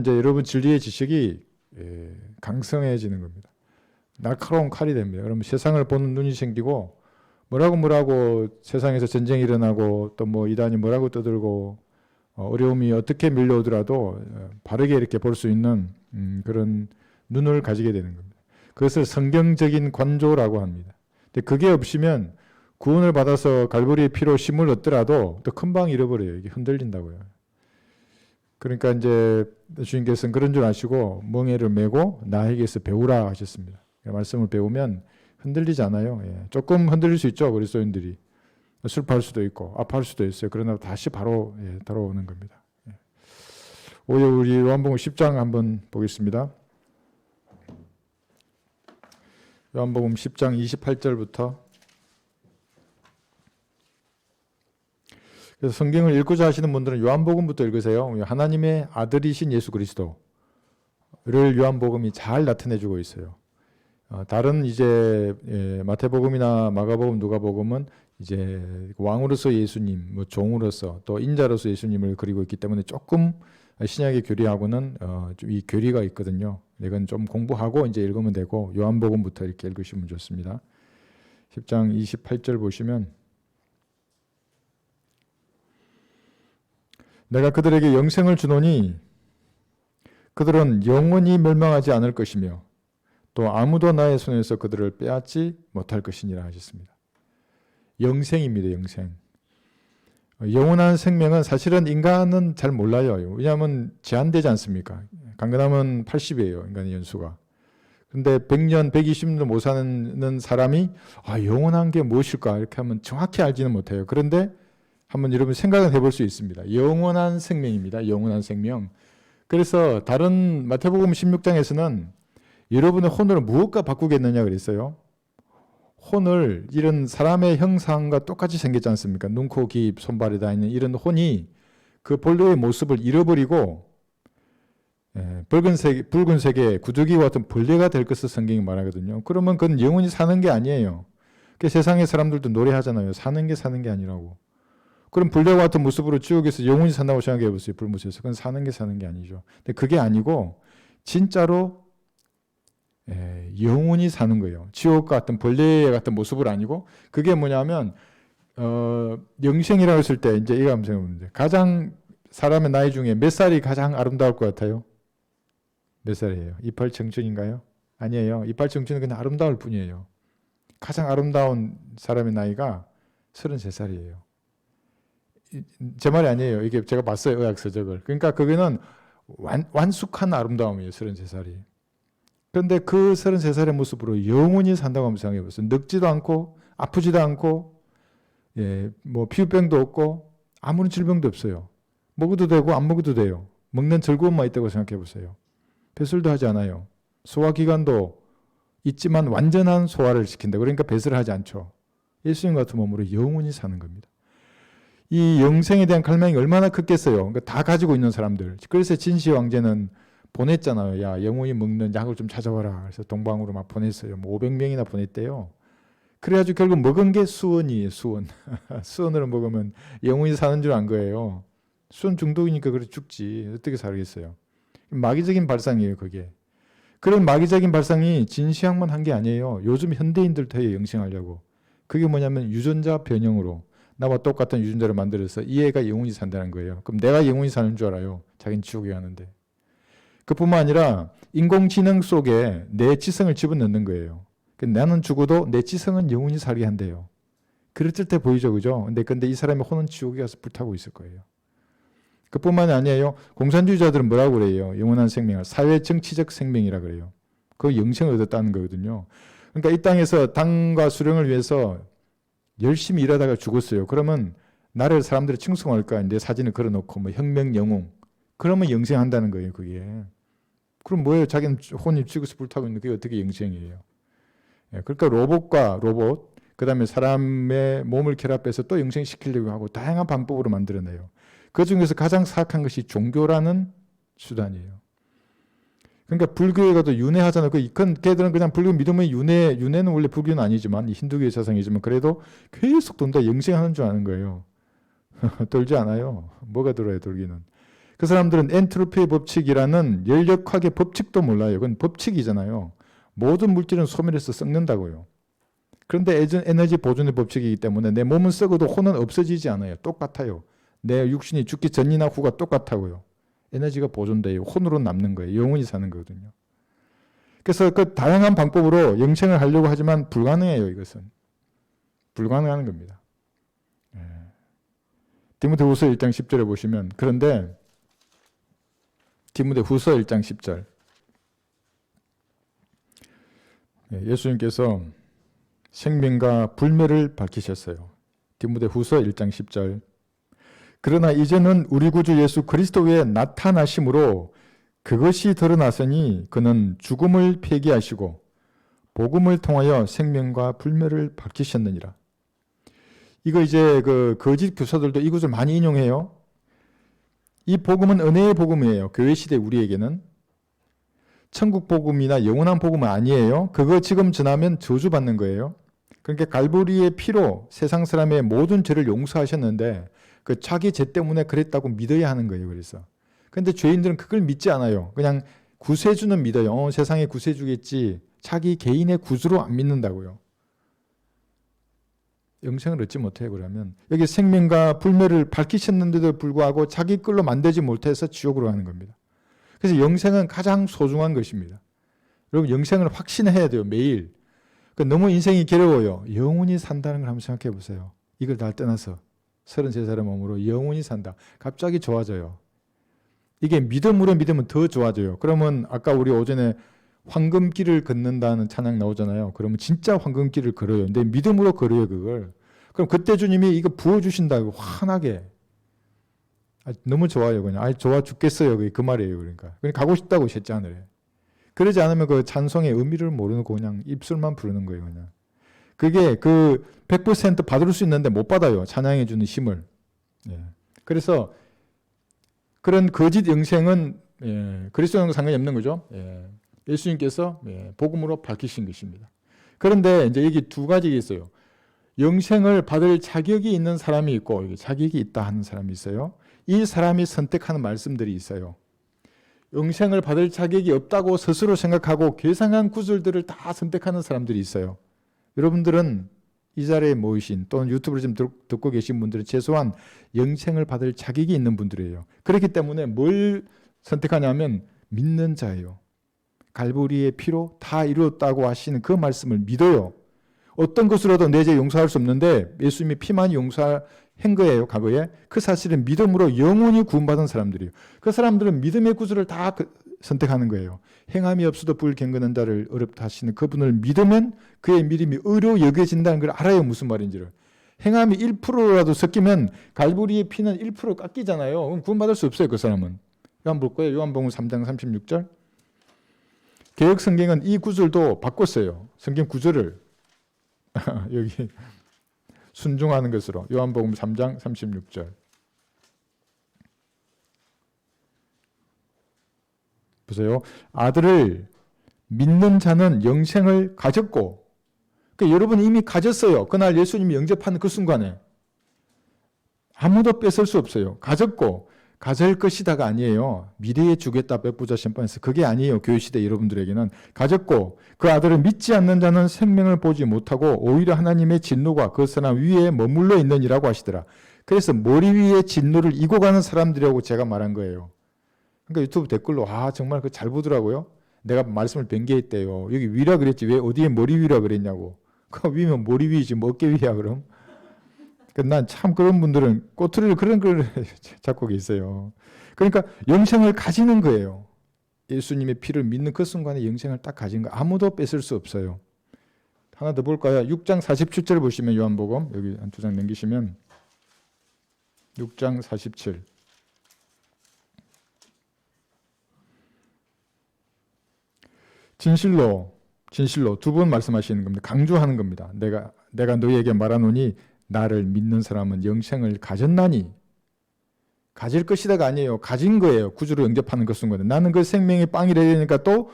이제 여러분 진리의 지식이 강성해지는 겁니다. 날카로운 칼이 됩니다. 그러면 세상을 보는 눈이 생기고 뭐라고 세상에서 전쟁이 일어나고 또 뭐 이단이 뭐라고 떠들고 어려움이 어떻게 밀려오더라도 바르게 이렇게 볼 수 있는 그런 눈을 가지게 되는 겁니다. 그것을 성경적인 관조라고 합니다. 근데 그게 없으면 구원을 받아서 갈보리의 피로 심을 얻더라도 또 금방 잃어버려요. 이게 흔들린다고요. 그러니까 이제 주님께서는 그런 줄 아시고 멍에를 메고 나에게서 배우라 하셨습니다. 말씀을 배우면 흔들리지 않아요. 조금 흔들릴 수 있죠. 그리스도인들이. 슬퍼할 수도 있고 아파할 수도 있어요. 그러나 다시 바로 돌아오는 겁니다. 오늘 우리 요한복음 10장 한번 보겠습니다. 요한복음 10장 28절부터. 그래서 성경을 읽고자 하시는 분들은 요한복음부터 읽으세요. 하나님의 아들이신 예수 그리스도를 요한복음이 잘 나타내주고 있어요. 다른 이제 마태복음이나 마가복음, 누가복음은 이제 왕으로서 예수님, 뭐 종으로서 또 인자로서 예수님을 그리고 있기 때문에 조금 신약의 교리하고는 이 교리가 있거든요. 이건 좀 공부하고 이제 읽으면 되고 요한복음부터 이렇게 읽으시면 좋습니다. 10장 28절 보시면 내가 그들에게 영생을 주노니 그들은 영원히 멸망하지 않을 것이며 또 아무도 나의 손에서 그들을 빼앗지 못할 것이니라 하셨습니다. 영생입니다. 영생. 영원한 생명은 사실은 인간은 잘 몰라요. 왜냐하면 제한되지 않습니까? 강건하면 80이에요. 인간의 연수가. 그런데 100년, 120년 못 사는 사람이 영원한 게 무엇일까? 이렇게 하면 정확히 알지는 못해요. 그런데 한번 여러분 생각을 해볼 수 있습니다. 영원한 생명입니다. 영원한 생명. 그래서 다른 마태복음 16장에서는 여러분의 혼을 무엇과 바꾸겠느냐 그랬어요. 혼을 이런 사람의 형상과 똑같이 생겼지 않습니까? 눈, 코, 귀, 입, 손발에 다 있는 이런 혼이 그 본래의 모습을 잃어버리고 붉은색의 구두기와 같은 벌레가 될 것을 성경이 말하거든요. 그러면 그건 영원히 사는 게 아니에요. 세상의 사람들도 노래하잖아요. 사는 게 아니라고. 그럼 벌레와 같은 모습으로 지옥에서 영원히 산다고 생각해 보세요. 불못에서. 그건 사는 게 아니죠. 근데 그게 아니고 진짜로 영원히 사는 거예요. 지옥 같은 벌레 같은 모습은 아니고 그게 뭐냐면 영생이라고 했을 때 이제 이거 한번 생각해 보면 가장 사람의 나이 중에 몇 살이 가장 아름다울 것 같아요? 몇 살이에요? 이빨 청춘인가요? 아니에요. 이빨 청춘은 그냥 아름다울 뿐이에요. 가장 아름다운 사람의 나이가 33살이에요. 제 말이 아니에요. 이게 제가 봤어요. 의학 서적을. 그러니까 그거는 완숙한 아름다움이에요. 33살이. 그런데 그 33살의 모습으로 영원히 산다고 한번 생각해 보세요. 늙지도 않고 아프지도 않고 뭐 피부병도 없고 아무런 질병도 없어요. 먹어도 되고 안 먹어도 돼요. 먹는 즐거움만 있다고 생각해 보세요. 배설도 하지 않아요. 소화기관도 있지만 완전한 소화를 시킨다. 그러니까 배설을 하지 않죠. 예수님 같은 몸으로 영원히 사는 겁니다. 이 영생에 대한 갈망이 얼마나 컸겠어요. 그러니까 다 가지고 있는 사람들. 그래서 진시 황제는 보냈잖아요. 야, 영원히 먹는 약을 좀 찾아와라. 그래서 동방으로 막 보냈어요. 뭐 500명이나 보냈대요. 그래가지고 결국 먹은 게 수원이에요. 수원. 수원으로 먹으면 영원히 사는 줄 안 거예요. 수원 중독이니까 그래 죽지. 어떻게 살겠어요. 마귀적인 발상이에요. 그게. 그런 마귀적인 발상이 진시황만 한 게 아니에요. 요즘 현대인들도 해요. 영생하려고. 그게 뭐냐면 유전자 변형으로 나와 똑같은 유전자를 만들어서 이 애가 영원히 산다는 거예요. 그럼 내가 영원히 사는 줄 알아요. 자기는 지옥에 가는데. 그뿐만 아니라 인공지능 속에 내 지성을 집어넣는 거예요. 나는 죽어도 내 지성은 영원히 살게 한대요. 그랬을 때 보이죠, 그죠? 근데 이 사람의 혼은 지옥에 가서 불타고 있을 거예요. 그뿐만이 아니에요. 공산주의자들은 뭐라고 그래요? 영원한 생명을 사회 정치적 생명이라 그래요. 그 영생을 얻었다는 거거든요. 그러니까 이 땅에서 당과 수령을 위해서 열심히 일하다가 죽었어요. 그러면 나를 사람들이 칭송할까? 내 사진을 걸어놓고 뭐 혁명 영웅. 그러면 영생한다는 거예요, 그게. 그럼 뭐예요? 자기는 혼이 죽어서 불타고 있는 게 어떻게 영생이에요? 그러니까 로봇, 그 다음에 사람의 몸을 결합해서 또 영생시키려고 하고 다양한 방법으로 만들어내요. 그 중에서 가장 사악한 것이 종교라는 수단이에요. 그러니까 불교에 가도 윤회하잖아요. 걔들은 그냥 불교 믿으면 윤회는 원래 불교는 아니지만 힌두교의 사상이지만 그래도 계속 돈다 영생하는 줄 아는 거예요. 돌지 않아요. 뭐가 돌아요, 돌기는. 그 사람들은 엔트로피의 법칙이라는 열역학의 법칙도 몰라요. 그건 법칙이잖아요. 모든 물질은 소멸해서 썩는다고요. 그런데 에너지 보존의 법칙이기 때문에 내 몸은 썩어도 혼은 없어지지 않아요. 똑같아요. 내 육신이 죽기 전이나 후가 똑같다고요. 에너지가 보존돼요. 혼으로 남는 거예요. 영원히 사는 거거든요. 그래서 그 다양한 방법으로 영생을 하려고 하지만 불가능해요. 이것은. 불가능한 겁니다. 디모데후서 1장 10절에 보시면 그런데 디모데후서 1장 10절 예수님께서 생명과 불멸을 밝히셨어요. 디모데후서 1장 10절 그러나 이제는 우리 구주 예수 그리스도의 나타나심으로 그것이 드러났으니 그는 죽음을 폐기하시고 복음을 통하여 생명과 불멸을 밝히셨느니라. 이거 이제 그 거짓 교사들도 이 구절 많이 인용해요. 이 복음은 은혜의 복음이에요. 교회 시대 우리에게는. 천국 복음이나 영원한 복음은 아니에요. 그거 지금 전하면 저주받는 거예요. 그러니까 갈보리의 피로 세상 사람의 모든 죄를 용서하셨는데 그 자기 죄 때문에 그랬다고 믿어야 하는 거예요. 그래서. 근데 죄인들은 그걸 믿지 않아요. 그냥 구세주는 믿어요. 세상에 구세주겠지. 자기 개인의 구주로 안 믿는다고요. 영생을 얻지 못해요. 그러면 여기 생명과 불멸을 밝히셨는데도 불구하고 자기 걸로 만들지 못해서 지옥으로 가는 겁니다. 그래서 영생은 가장 소중한 것입니다. 여러분 영생을 확신해야 돼요. 매일. 너무 인생이 괴로워요. 영원히 산다는 걸 한번 생각해 보세요. 이걸 다 떠나서 33살의 몸으로 영원히 산다. 갑자기 좋아져요. 이게 믿음으로 믿으면 더 좋아져요. 그러면 아까 우리 오전에 황금길을 걷는다는 찬양 나오잖아요. 그러면 진짜 황금길을 걸어요. 근데 믿음으로 걸어요, 그걸. 그럼 그때 주님이 이거 부어주신다고 환하게. 너무 좋아요, 그냥. 좋아 죽겠어요. 그 말이에요, 그러니까. 그냥 가고 싶다고 하셨지 하늘에. 그러지 않으면 그 찬송의 의미를 모르고 그냥 입술만 부르는 거예요, 그냥. 그게 그 100% 받을 수 있는데 못 받아요. 찬양해 주는 힘을. 그래서 그런 거짓 영생은 그리스도랑 상관이 없는 거죠. 예수님께서 복음으로 밝히신 것입니다. 그런데 이제 여기 두 가지가 있어요. 영생을 받을 자격이 있는 사람이 있고 자격이 있다 하는 사람이 있어요. 이 사람이 선택하는 말씀들이 있어요. 영생을 받을 자격이 없다고 스스로 생각하고 괴상한 구절들을 다 선택하는 사람들이 있어요. 여러분들은 이 자리에 모이신 또는 유튜브를 지금 듣고 계신 분들은 최소한 영생을 받을 자격이 있는 분들이에요. 그렇기 때문에 뭘 선택하냐면 믿는 자예요. 갈보리의 피로 다 이루었다고 하시는 그 말씀을 믿어요. 어떤 것으로도 내 죄 용서할 수 없는데 예수님이 피만 용서한 거예요. 과거에. 그 사실은 믿음으로 영원히 구원받은 사람들이에요. 그 사람들은 믿음의 구주를 다 선택하는 거예요. 행함이 없어도 불 경건한 자를 어렵다 하시는 그분을 믿으면 그의 믿음이 의로 여겨진다는 걸 알아요. 무슨 말인지를. 행함이 1%라도 섞이면 갈보리의 피는 1% 깎이잖아요. 그럼 구원받을 수 없어요. 그 사람은. 한번 볼 거예요. 요한복음 3장 36절. 개역 성경은 이 구절도 바꿨어요. 성경 구절을. 여기 순종하는 것으로. 요한복음 3장 36절. 보세요. 아들을 믿는 자는 영생을 가졌고, 그러니까 여러분 이미 가졌어요. 그날 예수님이 영접하는 그 순간에. 아무도 뺏을 수 없어요. 가졌고, 가질 것이다가 아니에요. 미래에 주겠다 백부자 심판에서. 그게 아니에요. 교회시대 여러분들에게는. 가졌고 그 아들을 믿지 않는 자는 생명을 보지 못하고 오히려 하나님의 진노가 그 사람 위에 머물러 있느니라고 하시더라. 그래서 머리 위에 진노를 이고 가는 사람들이라고 제가 말한 거예요. 그러니까 유튜브 댓글로 정말 잘 보더라고요. 내가 말씀을 변개했대요. 여기 위라 그랬지 왜 어디에 머리 위라 그랬냐고. 그 위면 머리 위지 뭐 어깨 위야 그럼. 난 참 그런 분들은 꼬투리를 그런 걸 잡고 계세요. 그러니까 영생을 가지는 거예요. 예수님의 피를 믿는 그 순간에 영생을 딱 가진 거 아무도 뺏을 수 없어요. 하나 더 볼까요? 6장 47절 보시면 요한복음 여기 한 두 장 넘기시면 6장 47. 진실로 두 번 말씀하시는 겁니다. 강조하는 겁니다. 내가 너희에게 말하노니 나를 믿는 사람은 영생을 가졌나니. 가질 것이다가 아니에요. 가진 거예요. 구주로 영접하는 그 순간에. 나는 그 생명의 빵이라 되니까 또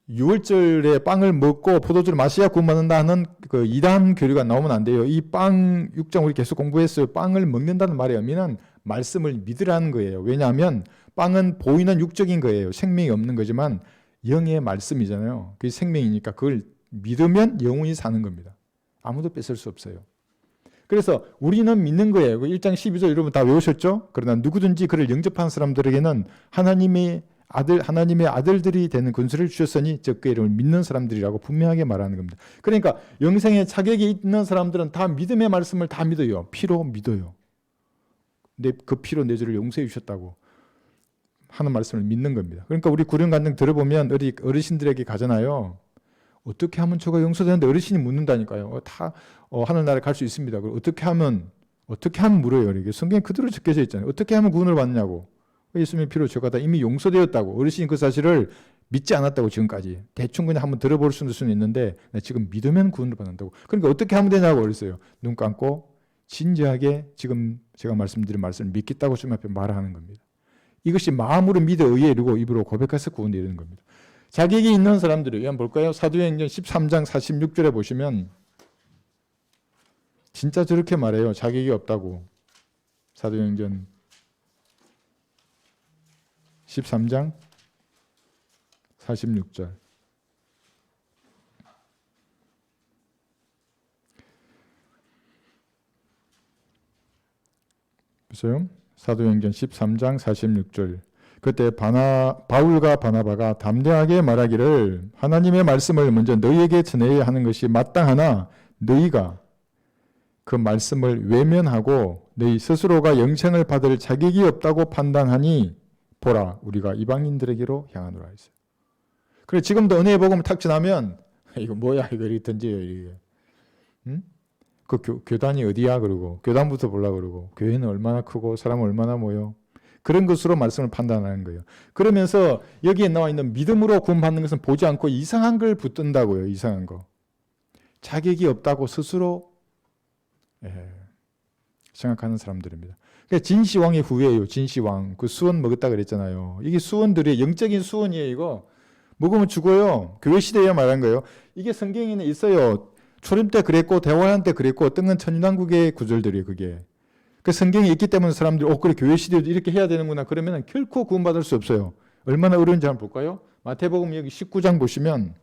6월절에 빵을 먹고 포도주를 마셔야 구원받는다 하는 그 이단 교리가 나오면 안 돼요. 이 빵 6장 우리 계속 공부했어요. 빵을 먹는다는 말의 의미는 말씀을 믿으라는 거예요. 왜냐하면 빵은 보이는 육적인 거예요. 생명이 없는 거지만 영의 말씀이잖아요. 그게 생명이니까 그걸 믿으면 영원히 사는 겁니다. 아무도 뺏을 수 없어요. 그래서 우리는 믿는 거예요. 1장 12절 여러분 다 외우셨죠? 그러나 누구든지 그를 영접한 사람들에게는 하나님의 아들들이 되는 권세를 주셨으니 즉 그 이름을 믿는 사람들이라고 분명하게 말하는 겁니다. 그러니까 영생의 자격이 있는 사람들은 다 믿음의 말씀을 다 믿어요. 피로 믿어요. 그 피로 내 죄를 용서해 주셨다고 하는 말씀을 믿는 겁니다. 그러니까 우리 구령간증 들어보면 어르신들에게 가잖아요. 어떻게 하면 저가 용서되는데 어르신이 묻는다니까요. 다 하늘나라에 갈 수 있습니다. 어떻게 하면 물어요. 이게 성경에 그대로 적혀져 있잖아요. 어떻게 하면 구원을 받느냐고. 예수님의 피로 저가 다 이미 용서되었다고. 어르신이 그 사실을 믿지 않았다고 지금까지. 대충 그냥 한번 들어볼 수는 있는데 지금 믿으면 구원을 받는다고. 그러니까 어떻게 하면 되냐고 그랬어요. 눈 감고 진지하게 지금 제가 말씀드린 말씀을 믿겠다고 주님 앞에 말하는 겁니다. 이것이 마음으로 믿어 의에 이르고 입으로 고백해서 구원이 이르는 겁니다. 자격이 있는 사람들이 한번 볼까요? 사도행전 13장 46절에 보시면 진짜 저렇게 말해요. 자격이 없다고. 사도행전 13장 46절. 보세요. 사도행전 13장 46절. 그때 바울과 바나바가 담대하게 말하기를 하나님의 말씀을 먼저 너희에게 전해야 하는 것이 마땅하나 너희가 그 말씀을 외면하고 너희 스스로가 영생을 받을 자격이 없다고 판단하니 보라 우리가 이방인들에게로 향하노라 했어요. 그래 지금도 은혜의 복음을 탁 전하면 이거 뭐야 이거 이렇게 던져요. 이게. 응? 그 교단이 어디야 그러고 교단부터 보려고 그러고 교회는 얼마나 크고 사람은 얼마나 모여. 그런 것으로 말씀을 판단하는 거예요. 그러면서 여기에 나와 있는 믿음으로 구원받는 것은 보지 않고 이상한 걸 붙든다고요. 이상한 거. 자격이 없다고 스스로 생각하는 사람들입니다. 그러니까 진시황의 후예예요. 진시황. 그 수원 먹었다 그랬잖아요. 이게 수원들이 영적인 수원이에요. 이거. 먹으면 죽어요. 교회 시대에 말한 거예요. 이게 성경에는 있어요. 초림 때 그랬고 대화한 때 그랬고 어떤 건 천년왕국의 구절들이에요. 그게. 그 성경이 있기 때문에 사람들이 그래 교회 시대도 이렇게 해야 되는구나 그러면 결코 구원받을 수 없어요. 얼마나 어려운지 한번 볼까요? 마태복음 여기 19장 보시면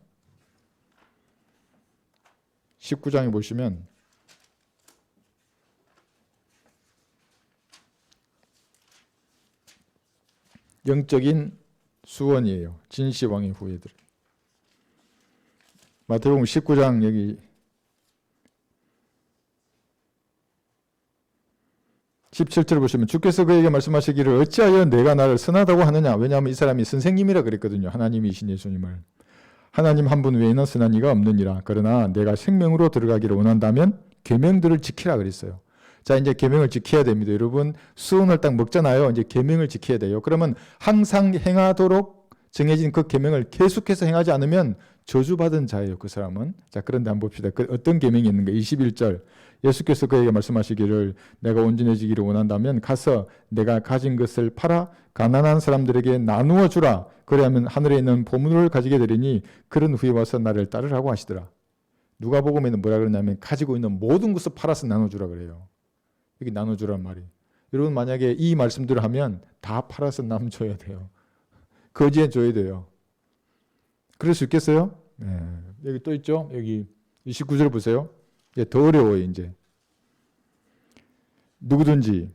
19장에 보시면 영적인 수원이에요. 진시황의 후예들. 마태복음 19장 여기 17절 보시면 주께서 그에게 말씀하시기를 어찌하여 내가 나를 선하다고 하느냐. 왜냐하면 이 사람이 선생님이라 그랬거든요. 하나님이신 예수님을. 하나님 한 분 외에는 선한 이가 없느니라. 그러나 내가 생명으로 들어가기를 원한다면 계명들을 지키라 그랬어요. 자 이제 계명을 지켜야 됩니다. 여러분 수원을 딱 먹잖아요. 이제 계명을 지켜야 돼요. 그러면 항상 행하도록 정해진 그 계명을 계속해서 행하지 않으면 저주받은 자예요. 그 사람은. 자 그런데 한번 봅시다. 어떤 계명이 있는가. 21절 예수께서 그에게 말씀하시기를 내가 온전해지기를 원한다면 가서 내가 가진 것을 팔아 가난한 사람들에게 나누어 주라. 그래야면 하늘에 있는 보물을 가지게 되리니 그런 후에 와서 나를 따르라고 하시더라. 누가복음에는 뭐라 그러냐면 가지고 있는 모든 것을 팔아서 나눠주라 그래요. 여기 나눠주란 말이. 여러분 만약에 이 말씀들을 하면 다 팔아서 남 줘야 돼요. 거지에 줘야 돼요. 그럴 수 있겠어요? 네. 여기 또 있죠? 여기 29절 보세요. 더 어려워요 이제. 누구든지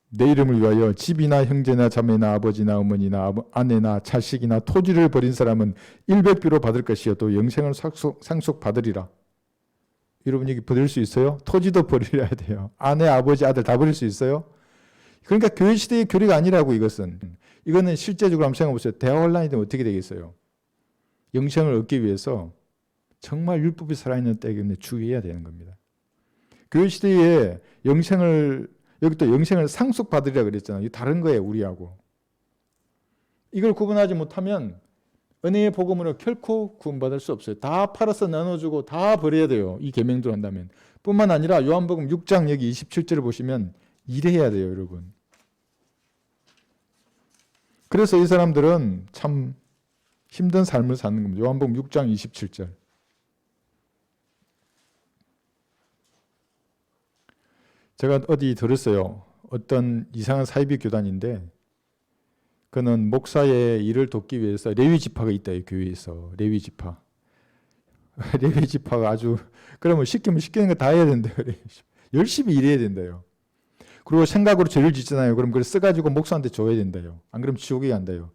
내 이름을 위하여 집이나 형제나 자매나 아버지나 어머니나 아내나 자식이나 토지를 버린 사람은 100배로 받을 것이요 또 영생을 상속받으리라. 여러분 여기 버릴 수 있어요? 토지도 버려야 돼요. 아내, 아버지, 아들 다 버릴 수 있어요? 그러니까 교회 시대의 교리가 아니라고 이것은. 이거는 실제적으로 한번 생각해 보세요. 대화 혼란이 되면 어떻게 되겠어요? 영생을 얻기 위해서 정말 율법이 살아있는 때문에 주의해야 되는 겁니다. 교회 시대에 여기 또 영생을 상속받으리라 그랬잖아요. 이게 다른 거예요, 우리하고. 이걸 구분하지 못하면 은혜의 복음으로 결코 구원받을 수 없어요. 다 팔아서 나눠주고 다 버려야 돼요. 이 계명대로 한다면. 뿐만 아니라 요한복음 6장 여기 27절을 보시면 일해야 돼요, 여러분. 그래서 이 사람들은 참 힘든 삶을 사는 겁니다. 요한복음 6장 27절. 제가 어디 들었어요. 어떤 이상한 사이비 교단인데 그는 목사의 일을 돕기 위해서 레위 지파가 있다. 이 교회에서 레위 지파. 레위 지파가 아주 그러면 시키는 거 다 해야 된대요. 열심히 일해야 된대요. 그리고 생각으로 죄를 짓잖아요. 그럼 그걸 써가지고 목사한테 줘야 된대요. 안 그러면 지옥에 간대요.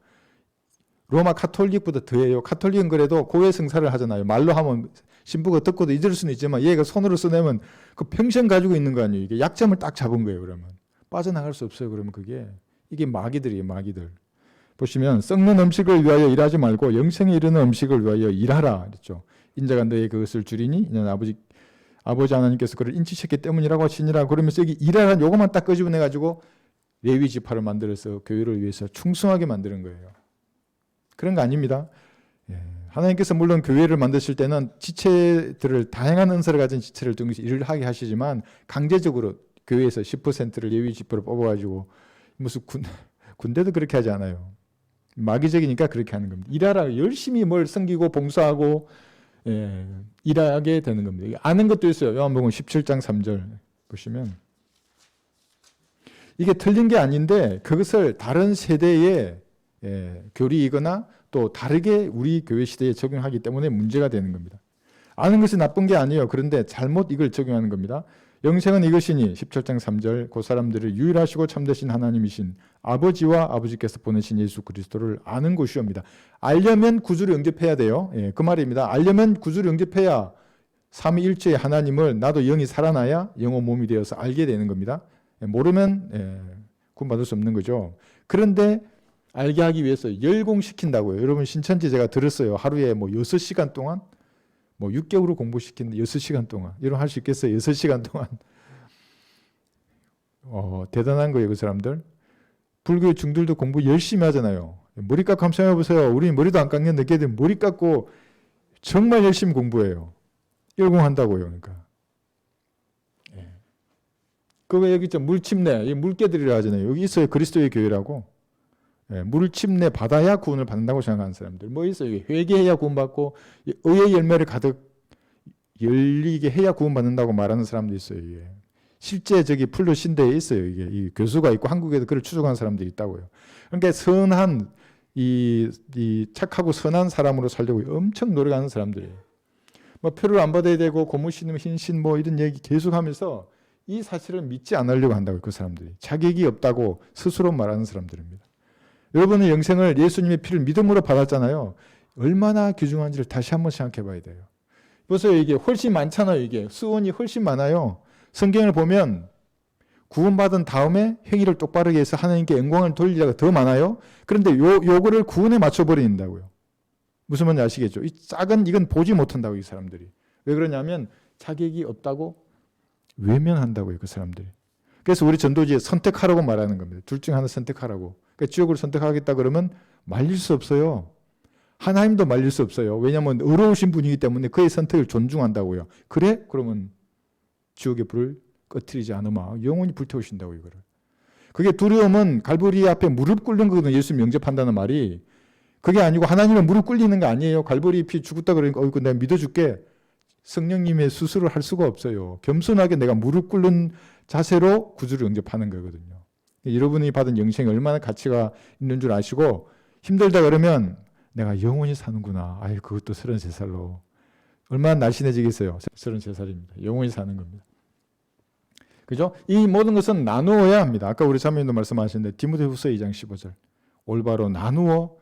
로마 카톨릭보다 더해요. 카톨릭은 그래도 고해 성사를 하잖아요. 말로 하면 신부가 듣고도 잊을 수는 있지만 얘가 손으로 써내면 그 평생 가지고 있는 거 아니에요. 이게 약점을 딱 잡은 거예요. 그러면 빠져나갈 수 없어요. 그러면 이게 마귀들이에요. 마귀들. 보시면 썩는 음식을 위하여 일하지 말고 영생에 이르는 음식을 위하여 일하라 그랬죠. 인자가 너의 그것을 주리니 이는 아버지 하나님께서 그를 인치셨기 때문이라고 하시니라. 그러면서 여기 일하라는 요것만 딱 끄집어내 가지고 레위 지파를 만들어서 교회를 위해서 충성하게 만드는 거예요. 그런 거 아닙니다. 하나님께서 물론 교회를 만드실 때는 지체들을 다양한 은사를 가진 지체를 등에서 일을 하게 하시지만 강제적으로 교회에서 10%를 레위 지파로 뽑아가지고 무슨 군대도 그렇게 하지 않아요. 마귀적이니까 그렇게 하는 겁니다. 일하라 열심히 뭘 섬기고 봉사하고 일하게 되는 겁니다. 아는 것도 있어요. 요한복음 17장 3절 보시면 이게 틀린 게 아닌데 그것을 다른 세대에 교리이거나 또 다르게 우리 교회 시대에 적용하기 때문에 문제가 되는 겁니다. 아는 것이 나쁜 게 아니에요. 그런데 잘못 이걸 적용하는 겁니다. 영생은 이것이니 17장 3절 그 사람들을 유일하시고 참되신 하나님이신 아버지와 아버지께서 보내신 예수 그리스도를 아는 것이옵니다. 알려면 구주를 영접해야 돼요. 그 말입니다. 알려면 구주를 영접해야 삼위일체의 하나님을 나도 영이 살아나야 영혼 몸이 되어서 알게 되는 겁니다. 모르면 구원받을 수 없는 거죠. 그런데 알게 하기 위해서 열공시킨다고요. 여러분 신천지 제가 들었어요. 하루에 뭐 6시간 동안 6개월을 공부시키는데 6시간 동안 이런 할 수 있겠어요? 6시간 동안 대단한 거예요. 그 사람들. 불교 중들도 공부 열심히 하잖아요. 머리 깎고 한번 생각해보세요. 우리 머리도 안 깎는데 걔들 머리 깎고 정말 열심히 공부해요. 열공한다고요. 그러니까. 그거 여기 있죠. 물침내. 물개들이라 하잖아요. 여기 있어요. 그리스도의 교회라고. 물침내 받아야 구원을 받는다고 생각하는 사람들 뭐 있어요. 회개해야 구원받고 의의 열매를 가득 열리게 해야 구원받는다고 말하는 사람도 있어요. 이게. 실제 저기 풀로 신대에 있어요. 이게 이 교수가 있고 한국에도 그걸 추적하는 사람들이 있다고요. 그러니까 선한 이 착하고 선한 사람으로 살려고 엄청 노력하는 사람들이에요. 뭐 표를 안 받아야 되고 고무신, 흰신 뭐 이런 얘기 계속하면서 이 사실을 믿지 않으려고 한다고요. 그 사람들이 자격이 없다고 스스로 말하는 사람들입니다. 여러분의 영생을 예수님의 피를 믿음으로 받았잖아요. 얼마나 귀중한지를 다시 한번 생각해 봐야 돼요. 보세요. 이게 훨씬 많잖아요. 이게 수원이 훨씬 많아요. 성경을 보면 구원받은 다음에 행위를 똑바르게 해서 하나님께 영광을 돌리자가 더 많아요. 그런데 요거를 구원에 맞춰버린다고요. 무슨 말인지 아시겠죠? 이 작은 이건 보지 못한다고 이 사람들이. 왜 그러냐면 자격이 없다고 외면한다고요. 그 사람들이. 그래서 우리 전도지에 선택하라고 말하는 겁니다. 둘 중 하나 선택하라고. 그러니까 지옥을 선택하겠다 그러면 말릴 수 없어요. 하나님도 말릴 수 없어요. 왜냐하면 의로우신 분이기 때문에 그의 선택을 존중한다고요. 그래? 그러면 지옥의 불을 꺼트리지 않으마 영원히 불태우신다고 이거를. 그게 두려움은 갈보리 앞에 무릎 꿇는 거거든요. 예수 영접한다는 말이. 그게 아니고 하나님의 무릎 꿇리는 거 아니에요. 갈보리 피 죽었다 그러니까 어이구 내가 믿어줄게. 성령님의 수술을 할 수가 없어요. 겸손하게 내가 무릎 꿇는 자세로 구주를 영접하는 거거든요. 여러분이 받은 영생이 얼마나 가치가 있는 줄 아시고 힘들다 그러면 내가 영원히 사는구나. 아유 그것도 33살로. 얼마나 날씬해지겠어요. 33살입니다. 영원히 사는 겁니다. 그죠? 이 모든 것은 나누어야 합니다. 아까 우리 자매님도 말씀하셨는데 디모데후서 2장 15절. 올바로 나누어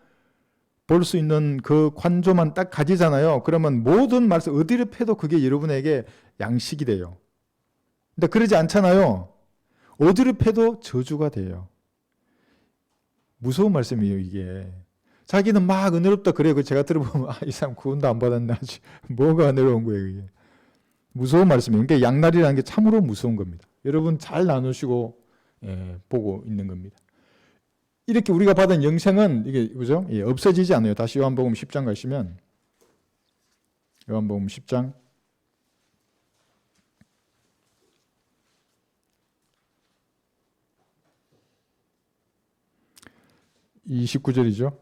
볼 수 있는 그 관조만 딱 가지잖아요. 그러면 모든 말씀 어디를 패도 그게 여러분에게 양식이 돼요. 근데 그러지 않잖아요. 어디를 패도 저주가 돼요. 무서운 말씀이에요, 이게. 자기는 막 은혜롭다 그래요. 제가 들어보면 이 사람 구원도 안 받았나 아직 뭐가 은혜로운 거예요, 이게. 무서운 말씀이에요. 그러니까 양날이라는 게 참으로 무서운 겁니다. 여러분 잘 나누시고 보고 있는 겁니다. 이렇게 우리가 받은 영생은 이게 그죠? 없어지지 않아요. 다시 요한복음 10장 가시면 요한복음 10장 29절이죠.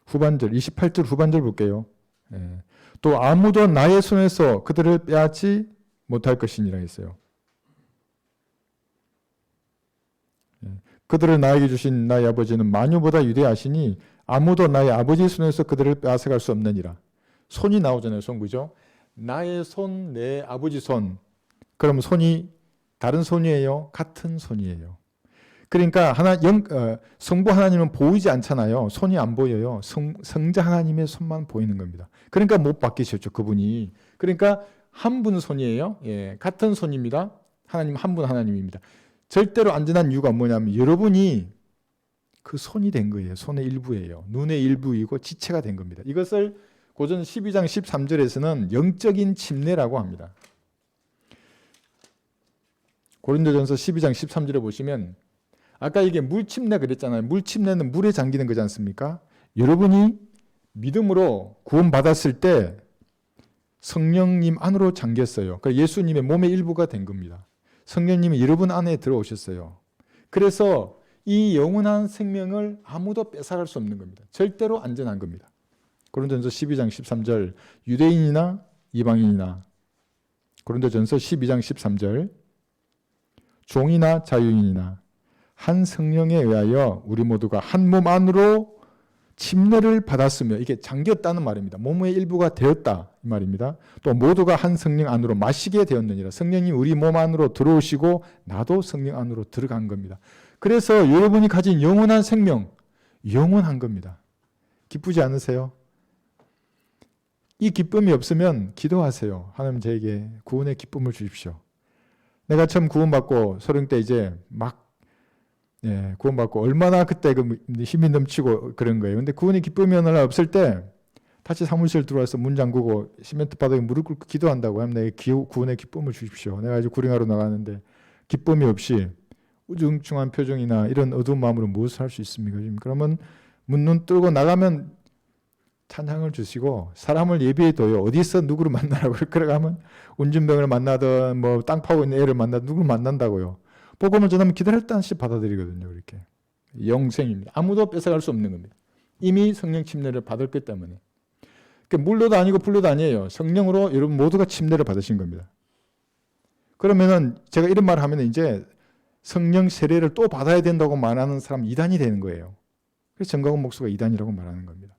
후반절 28절 후반절 볼게요. 또 아무도 나의 손에서 그들을 빼앗지 못할 것이니라 했어요. 그들을 나에게 주신 나의 아버지는 만유보다 위대하시니 아무도 나의 아버지의 손에서 그들을 빼앗아갈 수 없느니라. 손이 나오잖아요. 손, 그죠? 나의 손, 내 아버지 손. 그럼 손이 다른 손이에요? 같은 손이에요. 그러니까 성부 하나님은 보이지 않잖아요. 손이 안 보여요. 성자 하나님의 손만 보이는 겁니다. 그러니까 못 바뀌셨죠, 그분이. 그러니까 한 분 손이에요. 예, 같은 손입니다. 하나님 한 분 하나님입니다. 절대로 안전한 이유가 뭐냐면 여러분이 그 손이 된 거예요. 손의 일부예요. 눈의 일부이고 지체가 된 겁니다. 이것을 고전 12장 13절에서는 영적인 침례라고 합니다. 고린도전서 12장 13절에 보시면 아까 이게 물침례 그랬잖아요. 물침례는 물에 잠기는 거지 않습니까? 여러분이 믿음으로 구원받았을 때 성령님 안으로 잠겼어요. 그러니까 예수님의 몸의 일부가 된 겁니다. 성령님이 여러분 안에 들어오셨어요. 그래서 이 영원한 생명을 아무도 뺏어갈 수 없는 겁니다. 절대로 안전한 겁니다. 고린도전서 12장 13절 유대인이나 이방인이나 고린도전서 12장 13절 종이나 자유인이나 한 성령에 의하여 우리 모두가 한 몸 안으로 침례를 받았으며 이게 잠겼다는 말입니다. 몸의 일부가 되었다 이 말입니다. 또 모두가 한 성령 안으로 마시게 되었느니라. 성령이 우리 몸 안으로 들어오시고 나도 성령 안으로 들어간 겁니다. 그래서 여러분이 가진 영원한 생명 영원한 겁니다. 기쁘지 않으세요? 이 기쁨이 없으면 기도하세요. 하나님 저에게 구원의 기쁨을 주십시오. 내가 처음 구원받고 30대 이제 막 구원받고 얼마나 그때 힘이 넘치고 그런 거예요. 근데 구원의 기쁨이 어느 날 없을 때 다시 사무실 들어와서 문 잠그고 시멘트 바닥에 무릎 꿇고 기도한다고 하면 내게 구원의 기쁨을 주십시오. 내가 이제 구령하러 나가는데 기쁨이 없이 우중충한 표정이나 이런 어두운 마음으로 무엇을 할 수 있습니까? 그러면 문 뚫고 나가면 찬양을 주시고 사람을 예비해둬요. 어디서 누구를 만나라고 그러가면 운전병을 만나든 뭐 땅 파고 있는 애를 만나든 누구를 만난다고요. 복음을 전하면 기다렸다는 시 받아들이거든요. 이렇게 영생입니다. 아무도 뺏어갈 수 없는 겁니다. 이미 성령 침례를 받았기 때문에. 그러니까 물로도 아니고 불로도 아니에요. 성령으로 여러분 모두가 침례를 받으신 겁니다. 그러면은 제가 이런 말을 하면 이제 성령 세례를 또 받아야 된다고 말하는 사람 이단이 되는 거예요. 그래서 정광훈 목사가 이단이라고 말하는 겁니다.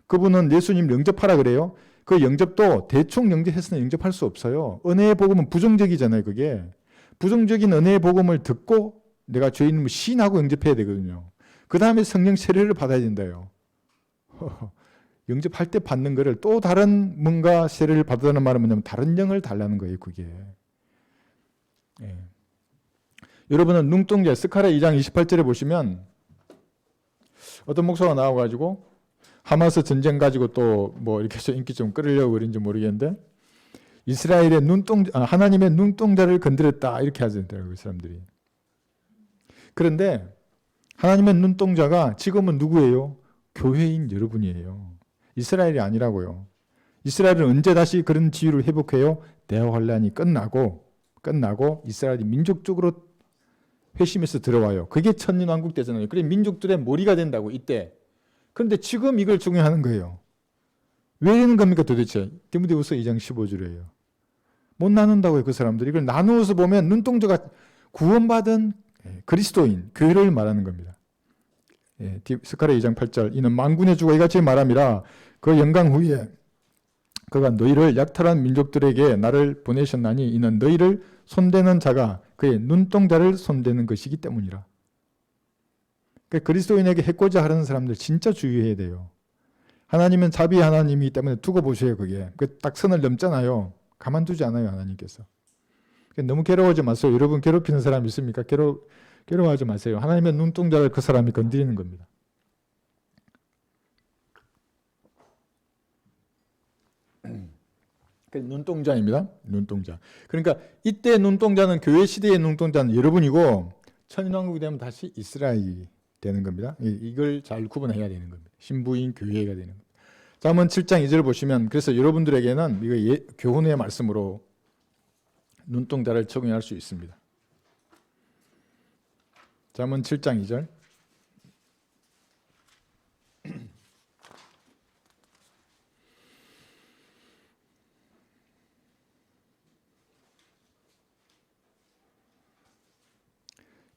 그분은 예수님 영접하라 그래요. 그 영접도 대충 영접해서는 영접할 수 없어요. 은혜의 복음은 부정적이잖아요. 그게. 부정적인 은혜의 복음을 듣고 내가 죄인임을 시인하고 영접해야 되거든요. 그 다음에 성령 세례를 받아야 된다요. 영접할 때 받는 거를 또 다른 뭔가 세례를 받으라는 말은 뭐냐면 다른 영을 달라는 거예요. 그게. 예. 여러분은 눈동자 스가랴 2장 28절에 보시면 어떤 목사가 나와가지고 하마스 전쟁 가지고 또 뭐 이렇게 해서 인기 좀 끌으려고 그런지 모르겠는데 이스라엘의 하나님의 눈동자를 건드렸다 이렇게 하잖아요. 그 사람들이. 그런데 하나님의 눈동자가 지금은 누구예요? 교회인 여러분이에요. 이스라엘이 아니라고요. 이스라엘은 언제 다시 그런 지위를 회복해요? 대환란이 끝나고 이스라엘이 민족적으로 회심해서 들어와요. 그게 천년왕국 때잖아요. 그래 민족들의 몰이가 된다고 이때. 그런데 지금 이걸 중요하는 거예요. 왜 이러는 겁니까 도대체? 디모데후서 2장 15절이에요. 못 나눈다고요. 그 사람들이. 이걸 나누어서 보면 눈동자가 구원받은 그리스도인, 교회를 말하는 겁니다. 스가랴 2장 8절 이는 만군의 주가 이같이 말함이라 그 영광 후에 그가 너희를 약탈한 민족들에게 나를 보내셨나니 이는 너희를 손대는 자가 그의 눈동자를 손대는 것이기 때문이라. 그러니까 그리스도인에게 해코자 하려는 사람들 진짜 주의해야 돼요. 하나님은 자비 하나님이기 때문에 두고 보셔요. 그게 딱 선을 넘잖아요. 가만두지 않아요. 하나님께서. 너무 괴로워하지 마세요. 여러분 괴롭히는 사람 있습니까? 괴로워하지 마세요. 하나님의 눈동자를 그 사람이 건드리는 겁니다. 눈동자입니다. 눈동자. 그러니까 이때 눈동자는 교회 시대의 눈동자는 여러분이고 천년왕국이 되면 다시 이스라엘이 되는 겁니다. 이걸 잘 구분해야 되는 겁니다. 신부인 교회가 되는 겁니다. 잠언 7장 2절 보시면 그래서 여러분들에게는 이거 교훈의 말씀으로 눈동자를 적용할 수 있습니다. 잠언 7장 2절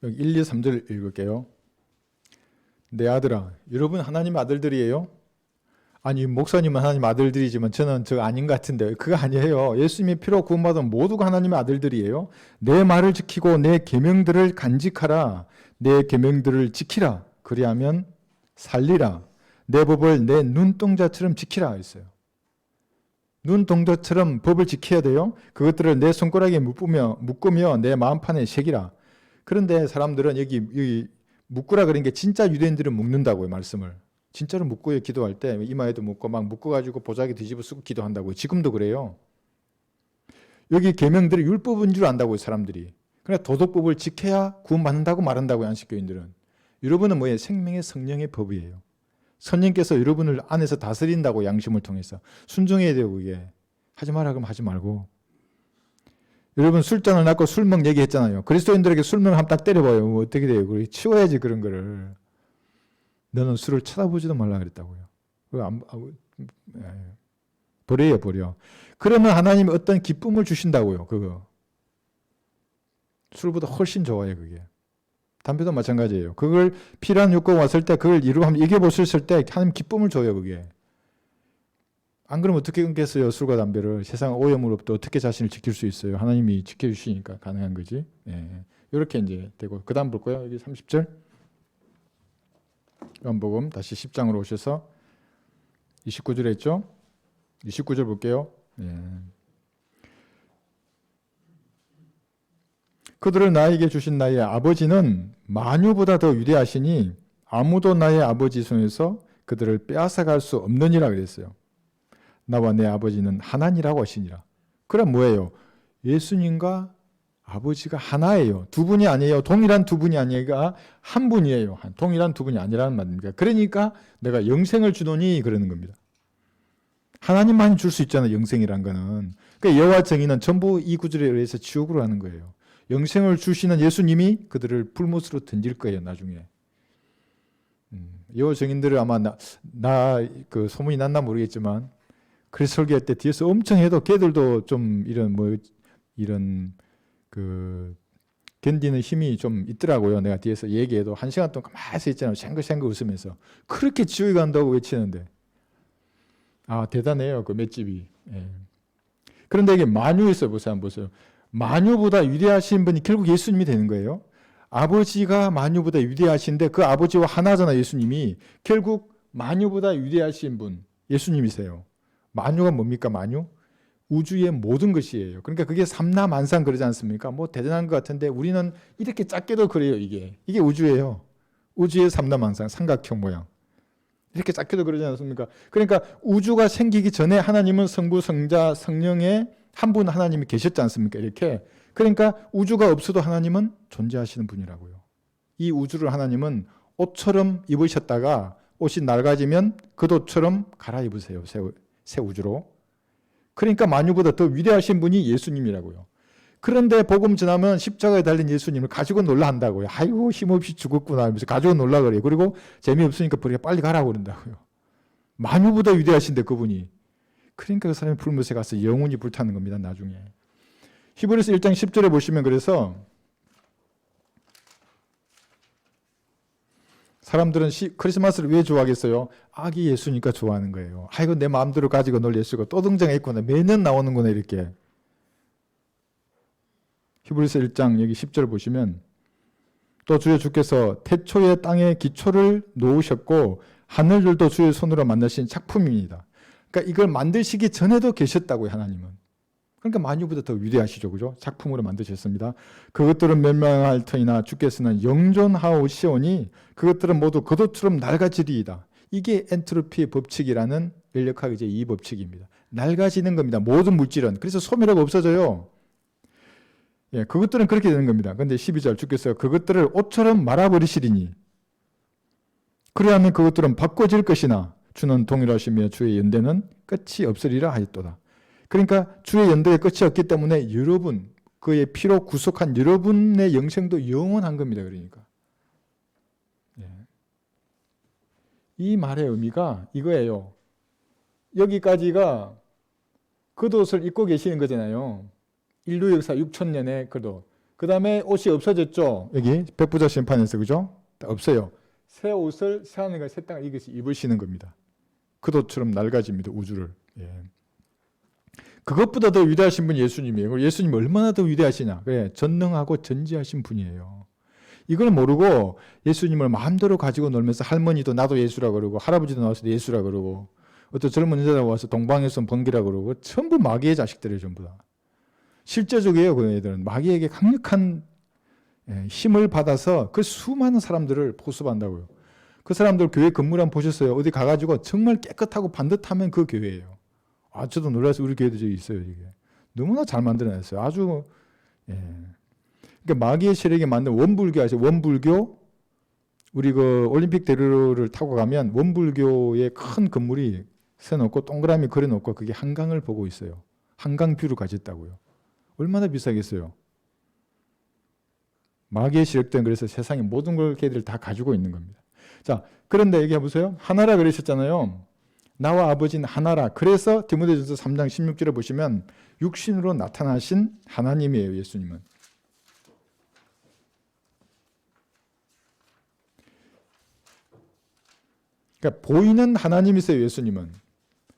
여기 1, 2, 3절 읽을게요. 내 아들아, 여러분 하나님 아들들이에요? 아니 목사님은 하나님 아들들이지만 저는 저 아닌 것 같은데 그거 아니에요. 예수님의 피로 구원받은 모두가 하나님의 아들들이에요. 내 말을 지키고 내 계명들을 간직하라. 내 계명들을 지키라. 그리하면 살리라. 내 법을 내 눈동자처럼 지키라 했어요. 눈동자처럼 법을 지켜야 돼요. 그것들을 내 손가락에 묶으며 내 마음판에 새기라. 그런데 사람들은 여기 묶으라 그런 게 진짜 유대인들은 묶는다고요. 말씀을. 진짜로 묶고요. 기도할 때 이마에도 묶고 막 묶어가지고 보자기 뒤집어 쓰고 기도한다고요. 지금도 그래요. 여기 계명들이 율법인 줄 안다고요. 사람들이. 그러니까 도덕법을 지켜야 구원받는다고 말한다고요. 안식교인들은. 여러분은 뭐예요? 생명의 성령의 법이에요. 성령께서 여러분을 안에서 다스린다고 양심을 통해서. 순종해야 돼요. 그게. 하지 마라 그러면 하지 말고. 여러분 술잔을 놨고 술먹 얘기했잖아요. 그리스도인들에게 술먹 한번 딱 때려봐요. 뭐 어떻게 돼요? 치워야지 그런 거를. 너는 술을 쳐다보지도 말라 그랬다고요. 버려요, 버려. 그러면 하나님이 어떤 기쁨을 주신다고요. 그거. 술보다 훨씬 좋아요, 그게. 담배도 마찬가지예요. 그걸 필요한 욕구가 왔을 때 그걸 한번 이겨보셨을 때 하나님 기쁨을 줘요, 그게. 안 그러면 어떻게 끊겠어요, 술과 담배를. 세상 오염으로부터 어떻게 자신을 지킬 수 있어요. 하나님이 지켜주시니까 가능한 거지. 예. 이렇게 이제 되고. 그 다음 볼까요? 여기 30절. 요한복음 다시 10장으로 오셔서 29절에 있죠? 29절 볼게요. 예. 그들을 나에게 주신 나의 아버지는 만유보다 더 위대하시니 아무도 나의 아버지 손에서 그들을 빼앗아갈 수 없느니라 그랬어요. 나와 내 아버지는 하나니라고 하시니라. 그럼 뭐예요? 예수님과 아버지가 하나예요. 두 분이 아니에요. 동일한 두 분이 아니라 한 분이에요. 동일한 두 분이 아니라는 말입니다. 그러니까 내가 영생을 주노니 그러는 겁니다. 하나님만이 줄 수 있잖아요. 영생이란 거는. 그러니까 여호와 정의는 전부 이 구절에 의해서 지옥으로 하는 거예요. 영생을 주시는 예수님이 그들을 불못으로 던질 거예요. 나중에. 여호와 정인들을 아마 그 소문이 났나 모르겠지만 그래서 설교할 때 뒤에서 엄청 해도 걔들도 좀 이런 그 견디는 힘이 좀 있더라고요. 내가 뒤에서 얘기해도 1시간 동안 가만히 서 있잖아요. 생글생글 웃으면서. 그렇게 지옥에 간다고 외치는데. 아, 대단해요. 그 맷집이. 예. 그런데 이게 만유에서 보세요. 한번 보세요. 만유보다 위대하신 분이 결국 예수님이 되는 거예요. 아버지가 만유보다 위대하신데 그 아버지와 하나잖아, 예수님이. 결국 만유보다 위대하신 분, 예수님이세요. 만유가 뭡니까, 만유? 우주의 모든 것이에요. 그러니까 그게 삼라만상 그러지 않습니까? 뭐 대단한 것 같은데 우리는 이렇게 작게도 그래요, 이게. 이게 우주예요. 우주의 삼라만상, 삼각형 모양. 이렇게 작게도 그러지 않습니까? 그러니까 우주가 생기기 전에 하나님은 성부, 성자, 성령의 한 분 하나님이 계셨지 않습니까? 이렇게. 그러니까 우주가 없어도 하나님은 존재하시는 분이라고요. 이 우주를 하나님은 옷처럼 입으셨다가 옷이 낡아지면 그 옷처럼 갈아입으세요. 새 우주로. 그러니까 만유보다 더 위대하신 분이 예수님이라고요. 그런데 복음 전하면 십자가에 달린 예수님을 가지고 놀라 한다고요. 아이고 힘없이 죽었구나 하면서 가지고 놀라 그래요. 그리고 재미없으니까 버리고 빨리 가라고 그런다고요. 만유보다 위대하신데 그분이. 그러니까 그 사람이 불못에 가서 영원히 불타는 겁니다. 나중에. 히브리서 1장 10절에 보시면 그래서 사람들은 크리스마스를 왜 좋아하겠어요? 아기 예수니까 좋아하는 거예요. 아이고 내 마음대로 가지고 놀 예수가 또 등장했구나. 매년 나오는구나 이렇게. 히브리서 1장 여기 10절 보시면 또 주께서 태초에 땅에 기초를 놓으셨고 하늘들도 주의 손으로 만드신 작품입니다. 그러니까 이걸 만드시기 전에도 계셨다고요. 하나님은. 그러니까 만유보다 더 위대하시죠. 그죠? 작품으로 만드셨습니다. 그것들은 멸망할 터이나 주께서는 영존하오시오니 그것들은 모두 겉옷처럼 낡아지리이다. 이게 엔트로피의 법칙이라는 인력학 이제 이 법칙입니다. 낡아지는 겁니다. 모든 물질은. 그래서 소멸하고 없어져요. 예, 그것들은 그렇게 되는 겁니다. 그런데 12절 주께서 그것들을 옷처럼 말아버리시리니 그리하면 그것들은 바꿔질 것이나 주는 동일하시며 주의 연대는 끝이 없으리라 하였도다. 그러니까 주의 연대의 끝이 없기 때문에 여러분, 그의 피로 구속한 여러분의 영생도 영원한 겁니다. 그러니까. 예. 이 말의 의미가 이거예요. 여기까지가 겉옷을 입고 계시는 거잖아요. 인류 역사 6,000년의 겉옷. 그 다음에 옷이 없어졌죠. 여기 백부자 심판에서, 그죠? 없어요. 새 옷을 새 하늘과 새 땅을 이것이 입으시는 겁니다. 그도처럼 낡아집니다. 우주를. 예. 그것보다 더 위대하신 분이 예수님이에요. 예수님이 얼마나 더 위대하시냐. 그래, 전능하고 전지하신 분이에요. 이걸 모르고 예수님을 마음대로 가지고 놀면서 할머니도 나도 예수라 그러고 할아버지도 나와서 예수라 그러고 어떤 젊은 여자가 와서 동방에서 번기라 그러고 전부 마귀의 자식들이에요. 전부 다. 실제적이에요. 그 애들은. 마귀에게 강력한 힘을 받아서 그 수많은 사람들을 포섭한다고요. 그 사람들 교회 건물 한번 보셨어요? 어디 가가지고 정말 깨끗하고 반듯하면 그 교회예요. 아, 저도 놀라서 우리 교회도 저기 있어요. 이게 너무나 잘 만들어냈어요. 아주 그러니까 마귀의 세력이 만든 원불교 아시죠? 원불교 우리 그 올림픽 대로를 타고 가면 원불교의 큰 건물이 세놓고 동그라미 그려놓고 그게 한강을 보고 있어요. 한강뷰를 가졌다고요. 얼마나 비싸겠어요? 마귀의 세력들은 그래서 세상의 모든 걸 걔들 다 가지고 있는 겁니다. 자, 그런데 얘기해 보세요. 하나라 그러셨잖아요. 나와 아버지는 하나라. 그래서 디모데전서 3장 16절에 보시면 육신으로 나타나신 하나님이에요. 예수님은. 그러니까 보이는 하나님이세요. 예수님은.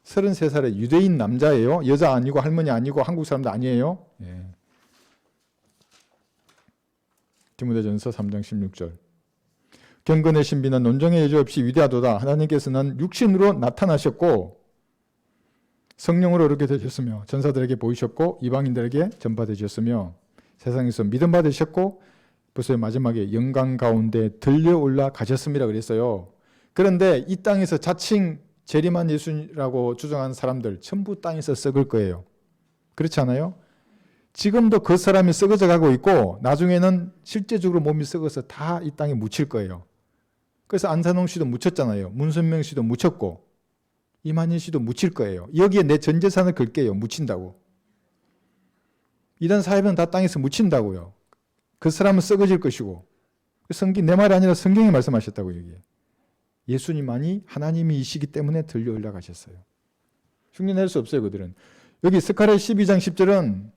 33살의 유대인 남자예요. 여자 아니고 할머니 아니고 한국 사람도 아니에요. 예. 디모데전서 3장 16절. 경건의 신비는 논정의 여지 없이 위대하도다. 하나님께서는 육신으로 나타나셨고 성령으로 이렇게 되셨으며 전사들에게 보이셨고 이방인들에게 전파되셨으며 세상에서 믿음 받으셨고 벌써 마지막에 영광 가운데 들려 올라가셨습니다. 그랬어요. 그런데 이 땅에서 자칭 재림한 예수라고 주장한 사람들 전부 땅에서 썩을 거예요. 그렇지 않아요? 지금도 그 사람이 썩어져 가고 있고 나중에는 실제적으로 몸이 썩어서 다 이 땅에 묻힐 거예요. 그래서 안산홍 씨도 묻혔잖아요. 문선명 씨도 묻혔고 이만희 씨도 묻힐 거예요. 여기에 내 전 재산을 걸게요. 묻힌다고. 이단 사회는 다 땅에서 묻힌다고요. 그 사람은 썩어질 것이고 성경 내 말이 아니라 성경이 말씀하셨다고 얘기해요. 예수님만이 하나님이시기 때문에 들려 올라가셨어요. 흉내낼 수 없어요. 그들은. 여기 스가랴 12장 10절은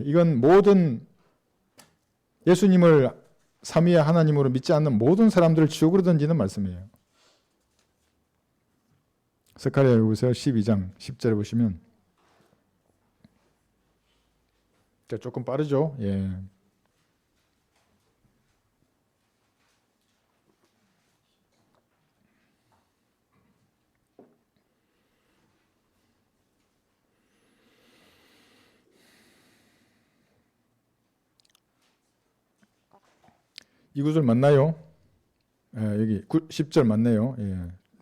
이건 모든 예수님을 삼위의 하나님으로 믿지 않는 모든 사람들을 지옥으로 던지는 말씀이에요. 스가랴 보세요. 12장 10절에 보시면 조금 빠르죠. 예. 이 구절 맞나요? 여기 10절 맞네요.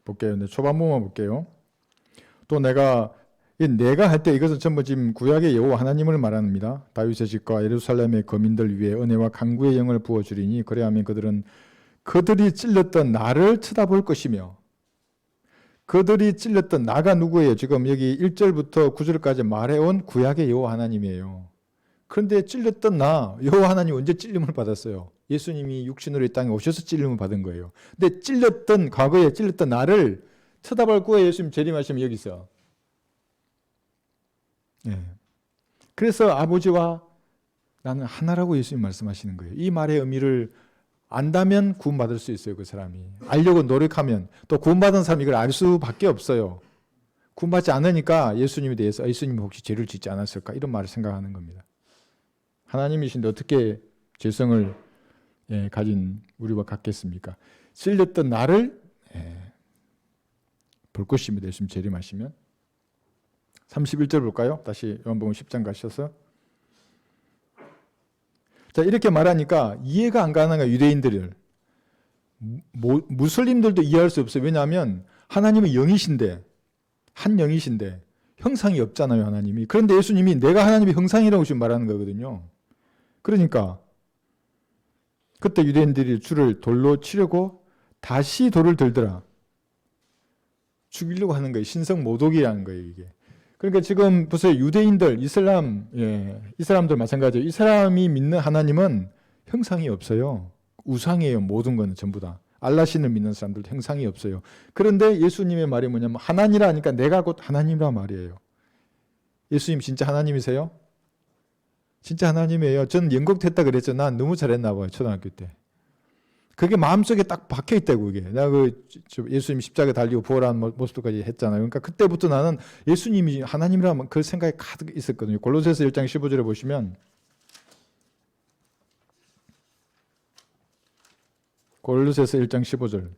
볼게요. 초반부만 볼게요. 또 내가 할 때 이것은 전부 지금 구약의 여호와 하나님을 말합니다. 다윗의 집과 예루살렘의 거민들 위에 은혜와 강구의 영을 부어주리니 그래야하면 그들이 찔렸던 나를 쳐다볼 것이며 그들이 찔렸던 나가 누구예요? 지금 여기 1절부터 9절까지 말해온 구약의 여호와 하나님이에요. 그런데 찔렸던 나, 여호와 하나님 언제 찔림을 받았어요? 예수님이 육신으로 이 땅에 오셔서 찔림을 받은 거예요. 근데 과거에 찔렸던 나를 쳐다볼 거예요. 예수님 재림하시면 여기 있어. 그래서 아버지와 나는 하나라고 예수님 말씀하시는 거예요. 이 말의 의미를 안다면 구원받을 수 있어요. 그 사람이. 알려고 노력하면. 또 구원받은 사람이 이걸 알 수밖에 없어요. 구원받지 않으니까 예수님에 대해서 예수님이 혹시 죄를 짓지 않았을까 이런 말을 생각하는 겁니다. 하나님이신데 어떻게 죄성을 가진 우리와 같겠습니까? 찔렸던 나를 볼 것입니다. 예수님 재림하시면. 31절 볼까요? 다시 요한복음 10장 가셔서. 자, 이렇게 말하니까 이해가 안 가는 거예요. 유대인들을. 무슬림들도 이해할 수 없어요. 왜냐하면 하나님은 영이신데 한 영이신데 형상이 없잖아요. 하나님이. 그런데 예수님이 내가 하나님의 형상이라고 지금 말하는 거거든요. 그러니까 그때 유대인들이 주를 돌로 치려고 다시 돌을 들더라. 죽이려고 하는 거예요. 신성 모독이라는 거예요. 이게. 그러니까 지금 보세요. 유대인들, 이 사람들 마찬가지예요. 이 사람이 믿는 하나님은 형상이 없어요. 우상이에요. 모든 거는 전부 다. 알라신을 믿는 사람들도 형상이 없어요. 그런데 예수님의 말이 뭐냐면 하나님이라 하니까 내가 곧 하나님이란 말이에요. 예수님 진짜 하나님이세요? 진짜 하나님이에요. 저는 연극했다 그랬죠. 난 너무 잘했나 봐요. 초등학교 때. 그게 마음속에 딱 박혀 있다고 그게. 내가 예수님 십자가에 달리고 부활한 모습까지 했잖아요. 그러니까 그때부터 나는 예수님이 하나님이라면 그 생각이 가득 있었거든요. 골로새서 1장 15절에 보시면 골로새서 1장 15절.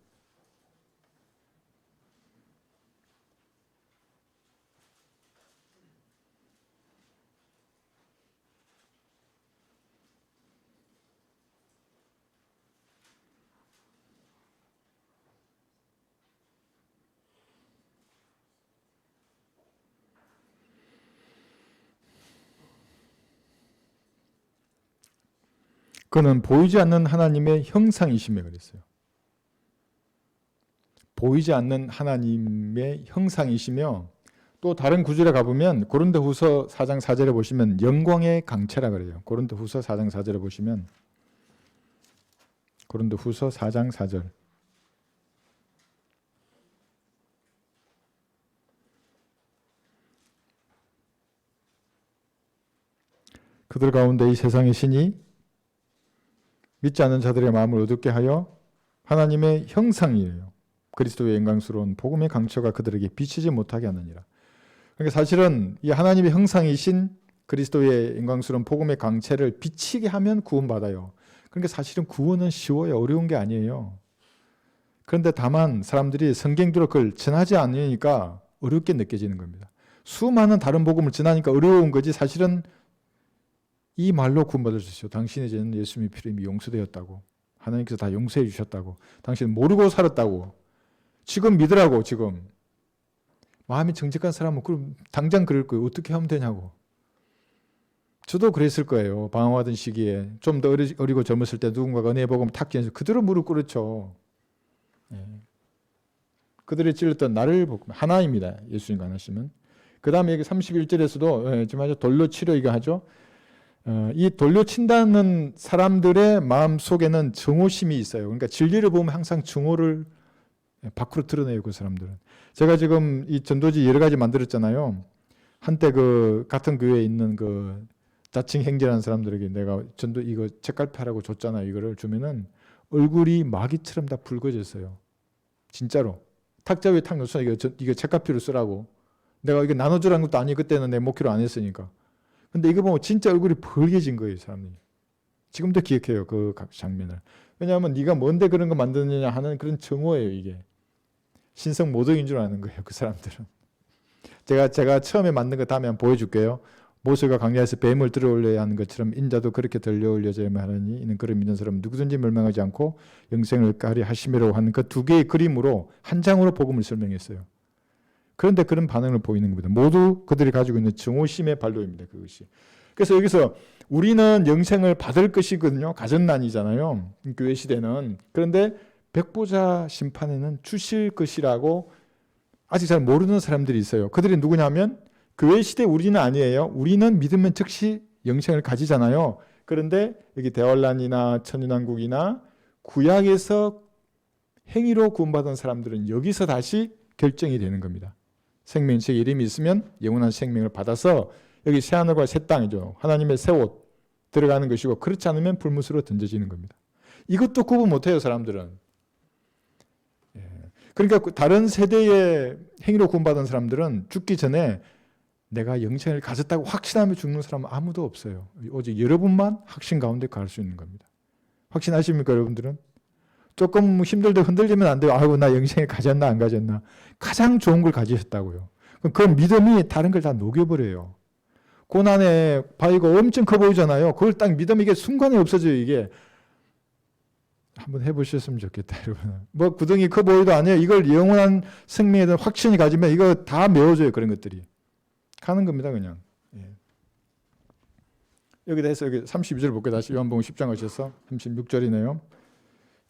그는 보이지 않는 하나님의 형상이시며 그랬어요. 보이지 않는 하나님의 형상이시며 또 다른 구절에 가보면 고린도후서 4장 4절에 보시면 영광의 강체라 그래요. 고린도후서 4장 4절에 보시면 고린도후서 4장 4절 그들 가운데 이 세상의 신이 믿지 않는 자들의 마음을 어둡게 하여 하나님의 형상이에요. 그리스도의 영광스러운 복음의 강처가 그들에게 비치지 못하게 하느니라. 그러니까 사실은 이 하나님의 형상이신 그리스도의 영광스러운 복음의 강체를 비치게 하면 구원받아요. 그러니까 사실은 구원은 쉬워요. 어려운 게 아니에요. 그런데 다만 사람들이 성경대로 그걸 전하지 않으니까 어렵게 느껴지는 겁니다. 수많은 다른 복음을 전하니까 어려운 거지 사실은 이 말로 구원받을 수 있어요. 당신의 죄는 예수님의 피로 이미 용서되었다고. 하나님께서 다 용서해 주셨다고. 당신은 모르고 살았다고. 지금 믿으라고 지금. 마음이 정직한 사람은 그럼 당장 그럴 거예요. 어떻게 하면 되냐고. 저도 그랬을 거예요. 방황하던 시기에. 좀 더 어리고 젊었을 때 누군가가 은혜의 복음을 탁 전해서 그대로 무릎 꿇었죠. 그들이 찔렀던 나를 보고 하나입니다. 예수님과 하나님은. 그 다음에 여기 31절에서도 지금 돌로 치려 이거 하죠. 이 돌려 친다는 사람들의 마음 속에는 정오심이 있어요. 그러니까 진리를 보면 항상 정오를 밖으로 드러내요. 그 사람들은. 제가 지금 이 전도지 여러 가지 만들었잖아요. 한때 그 같은 교회에 있는 그 자칭 행제라는 사람들에게 내가 전도 이거 책갈피하라고 줬잖아요. 이거를 주면은 얼굴이 마귀처럼 다 붉어졌어요. 진짜로. 탁자 위에 탁 놓쳐 이거 책갈피로 쓰라고. 내가 이거 나눠주라는 것도 아니 그때는 내 목표로 안 했으니까. 근데 이거 보면 진짜 얼굴이 벌게진 거예요, 사람이. 지금도 기억해요, 그 장면을. 왜냐하면 네가 뭔데 그런 거 만드느냐 하는 그런 정오예요, 이게. 신성 모독인 줄 아는 거예요, 그 사람들은. 제가 처음에 만든 거 다음에 한번 보여줄게요. 모세가 광야에서 뱀을 들어올려야 하는 것처럼 인자도 그렇게 들려올려져야 하느니 이는 그를 믿는 사람은 누구든지 멸망하지 않고 영생을 가리 하심이라고 하는 그 두 개의 그림으로 한 장으로 복음을 설명했어요. 그런데 그런 반응을 보이는 겁니다. 모두 그들이 가지고 있는 정오심의 발로입니다. 그것이. 그래서 여기서 우리는 영생을 받을 것이거든요. 가전난이잖아요. 교회 시대는. 그런데 백보자 심판에는 주실 것이라고 아직 잘 모르는 사람들이 있어요. 그들이 누구냐면 교회 시대 우리는 아니에요. 우리는 믿으면 즉시 영생을 가지잖아요. 그런데 여기 대환란이나 천연왕국이나 구약에서 행위로 구원받은 사람들은 여기서 다시 결정이 되는 겁니다. 생명책에 이름이 있으면 영원한 생명을 받아서 여기 새하늘과 새 땅이죠. 하나님의 새 옷 들어가는 것이고 그렇지 않으면 불못으로 던져지는 겁니다. 이것도 구분 못해요. 사람들은. 그러니까 다른 세대의 행위로 구원받은 사람들은 죽기 전에 내가 영생을 가졌다고 확신하며 죽는 사람은 아무도 없어요. 오직 여러분만 확신 가운데 갈 수 있는 겁니다. 확신하십니까 여러분들은? 조금 힘들다 흔들리면 안 돼요. 아이고 나 영생을 가졌나 안 가졌나. 가장 좋은 걸 가지셨다고요. 그 믿음이 다른 걸 다 녹여버려요. 고난의 바위가 엄청 커 보이잖아요. 그걸 딱 믿으면 이게 순간에 없어져요. 이게. 한번 해보셨으면 좋겠다 여러분. 뭐 구덩이 커 보이도 아니에요. 이걸 영원한 생명에 대한 확신이 가지면 이거 다 메워져요. 그런 것들이. 가는 겁니다 그냥. 여기다 해서 여기 32절 볼게요. 다시 요한복음 10장 오셔서 36절이네요.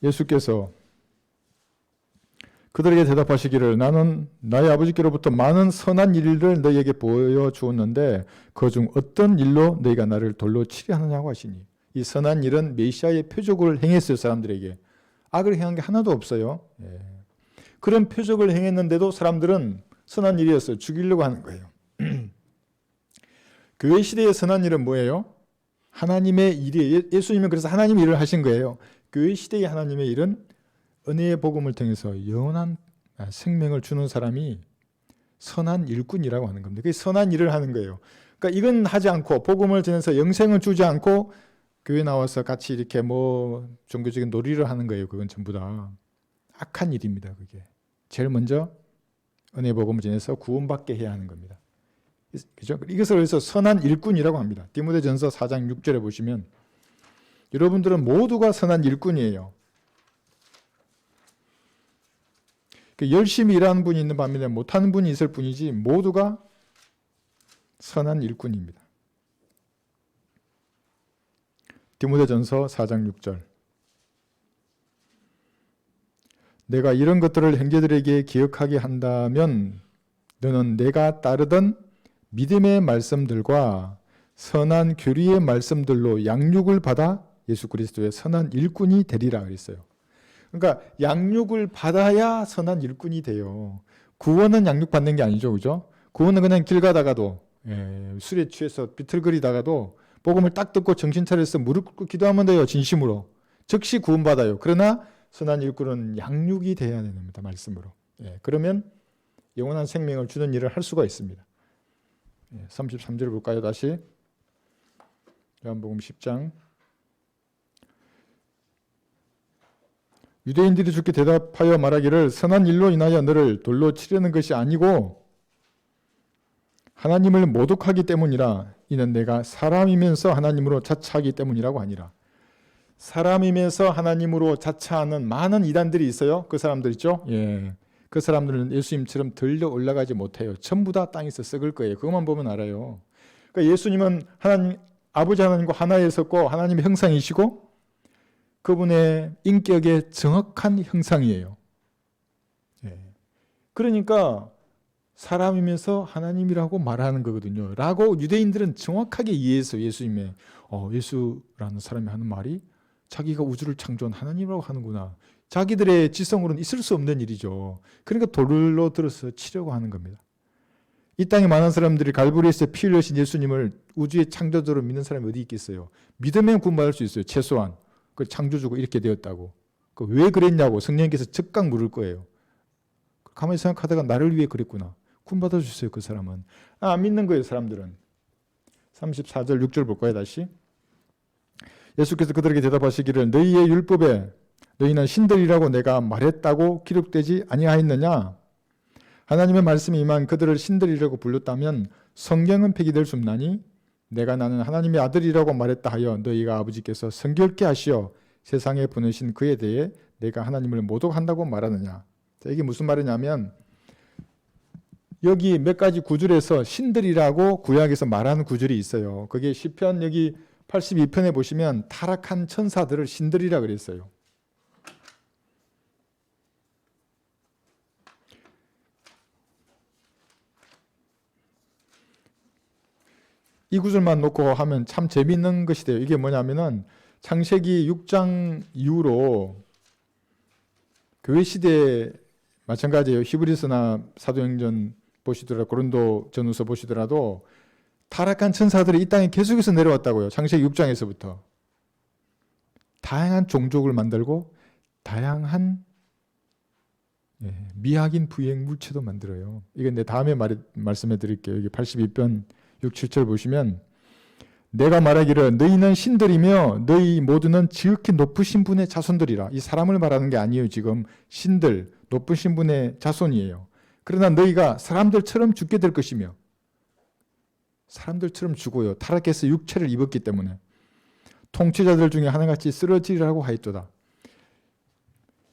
예수께서 그들에게 대답하시기를 나는 나의 아버지께로부터 많은 선한 일을 너희에게 보여주었는데 그 중 어떤 일로 너희가 나를 돌로 치려 하느냐고 하시니 이 선한 일은 메시아의 표적을 행했어요. 사람들에게. 악을 행한 게 하나도 없어요. 그런 표적을 행했는데도 사람들은 선한 일이었어요. 죽이려고 하는 거예요. 교회 시대의 선한 일은 뭐예요? 하나님의 일이 예수님은 그래서 하나님의 일을 하신 거예요. 교회 시대의 하나님의 일은 은혜의 복음을 통해서 영원한 생명을 주는 사람이 선한 일꾼이라고 하는 겁니다. 그게 선한 일을 하는 거예요. 그러니까 이건 하지 않고 복음을 전해서 영생을 주지 않고 교회 나와서 같이 이렇게 뭐 종교적인 놀이를 하는 거예요. 그건 전부 다 악한 일입니다. 그게 제일 먼저 은혜의 복음을 전해서 구원받게 해야 하는 겁니다. 그죠? 이것을 그래서 선한 일꾼이라고 합니다. 디모데전서 4장 6절에 보시면 여러분들은 모두가 선한 일꾼이에요. 열심히 일하는 분이 있는 반면에 못하는 분이 있을 뿐이지 모두가 선한 일꾼입니다. 디모데전서 4장 6절 내가 이런 것들을 형제들에게 기억하게 한다면 너는 내가 따르던 믿음의 말씀들과 선한 교리의 말씀들로 양육을 받아 예수 그리스도의 선한 일꾼이 되리라 그랬어요. 그러니까 양육을 받아야 선한 일꾼이 돼요. 구원은 양육받는 게 아니죠. 그죠? 구원은 그냥 길 가다가도 술에 취해서 비틀거리다가도 복음을 딱 듣고 정신 차려서 무릎 꿇고 기도하면 돼요. 진심으로. 즉시 구원받아요. 그러나 선한 일꾼은 양육이 돼야 됩니다. 말씀으로. 그러면 영원한 생명을 주는 일을 할 수가 있습니다. 33절 볼까요? 다시 요한복음 10장 유대인들이 주께 대답하여 말하기를 선한 일로 인하여 너를 돌로 치려는 것이 아니고 하나님을 모독하기 때문이라. 이는 내가 사람이면서 하나님으로 자처하기 때문이라고 하니라. 사람이면서 하나님으로 자처하는 많은 이단들이 있어요. 그 사람들 있죠? 그 사람들은 예수님처럼 들려 올라가지 못해요. 전부 다 땅에서 썩을 거예요. 그것만 보면 알아요. 그러니까 예수님은 하나님, 아버지 하나님과 하나에 섰고 하나님의 형상이시고 그분의 인격의 정확한 형상이에요. 그러니까 사람이면서 하나님이라고 말하는 거거든요. 라고 유대인들은 정확하게 이해해서 예수님의 예수라는 사람이 하는 말이 자기가 우주를 창조한 하나님이라고 하는구나. 자기들의 지성으로는 있을 수 없는 일이죠. 그러니까 돌로 들어서 치려고 하는 겁니다. 이 땅에 많은 사람들이 갈보리에서 피 흘리신 예수님을 우주의 창조주로 믿는 사람이 어디 있겠어요. 믿으면 구원받을 수 있어요. 최소한. 그 창조주고 이렇게 되었다고. 왜 그랬냐고 성령님께서 즉각 물을 거예요. 가만히 생각하다가 나를 위해 그랬구나. 구원받을 수 있어요. 그 사람은. 안 믿는 거예요. 사람들은. 34절 6절 볼까요? 다시. 예수께서 그들에게 대답하시기를 너희의 율법에 너희는 신들이라고 내가 말했다고 기록되지 아니하였느냐? 하나님의 말씀이 임한 그들을 신들이라고 불렀다면 성경은 폐기될 수 없나니 내가 나는 하나님의 아들이라고 말했다 하여 너희가 아버지께서 성결케 하시어 세상에 보내신 그에 대해 내가 하나님을 모독한다고 말하느냐? 자, 이게 무슨 말이냐면 여기 몇 가지 구절에서 신들이라고 구약에서 말하는 구절이 있어요. 그게 시편 여기 82편에 보시면 타락한 천사들을 신들이라 그랬어요. 이 구절만 놓고 하면 참 재미있는 것이 돼요. 이게 뭐냐면은 창세기 6장 이후로 교회 시대에 마찬가지예요. 히브리서나 사도행전 보시더라도 고린도 전후서 보시더라도 타락한 천사들이 이 땅에 계속해서 내려왔다고요. 창세기 6장에서부터. 다양한 종족을 만들고 다양한 미학인 부행 물체도 만들어요. 이건 내 다음에 말씀해 드릴게요. 여기 82편 6, 7절 보시면 내가 말하기를 너희는 신들이며 너희 모두는 지극히 높으신 분의 자손들이라. 이 사람을 말하는 게 아니에요. 지금 신들, 높으신 분의 자손이에요. 그러나 너희가 사람들처럼 죽게 될 것이며 사람들처럼 죽어요. 타락해서 육체를 입었기 때문에 통치자들 중에 하나같이 쓰러지리라고 하였도다.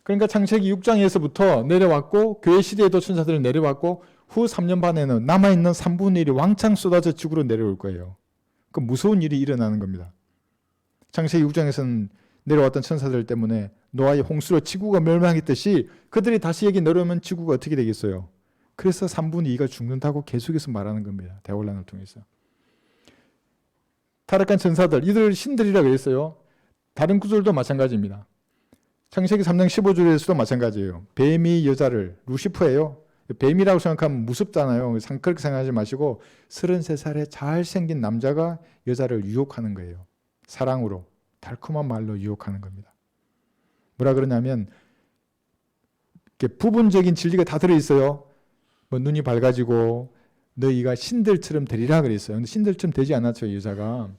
그러니까 창세기 6장에서부터 내려왔고 교회 시대에도 천사들은 내려왔고 후 3년 반에는 남아있는 3분의 1이 왕창 쏟아져 지구로 내려올 거예요. 그 무서운 일이 일어나는 겁니다. 창세기 6장에서는 내려왔던 천사들 때문에 노아의 홍수로 지구가 멸망했듯이 그들이 다시 여기 내려오면 지구가 어떻게 되겠어요? 그래서 3분의 2가 죽는다고 계속해서 말하는 겁니다. 대혼란을 통해서. 타락한 천사들, 이들 신들이라고 했어요. 다른 구절도 마찬가지입니다. 창세기 3장 15절에서도 마찬가지예요. 뱀이 여자를, 루시퍼예요. 뱀이라고 생각하면 무섭잖아요. 그렇게 생각하지 마시고 33살에 잘생긴 남자가 여자를 유혹하는 거예요. 사랑으로 달콤한 말로 유혹하는 겁니다. 뭐라 그러냐면 이렇게 부분적인 진리가 다 들어있어요. 뭐 눈이 밝아지고 너희가 신들처럼 되리라 그랬어요. 근데 신들처럼 되지 않았죠, 이 여자가.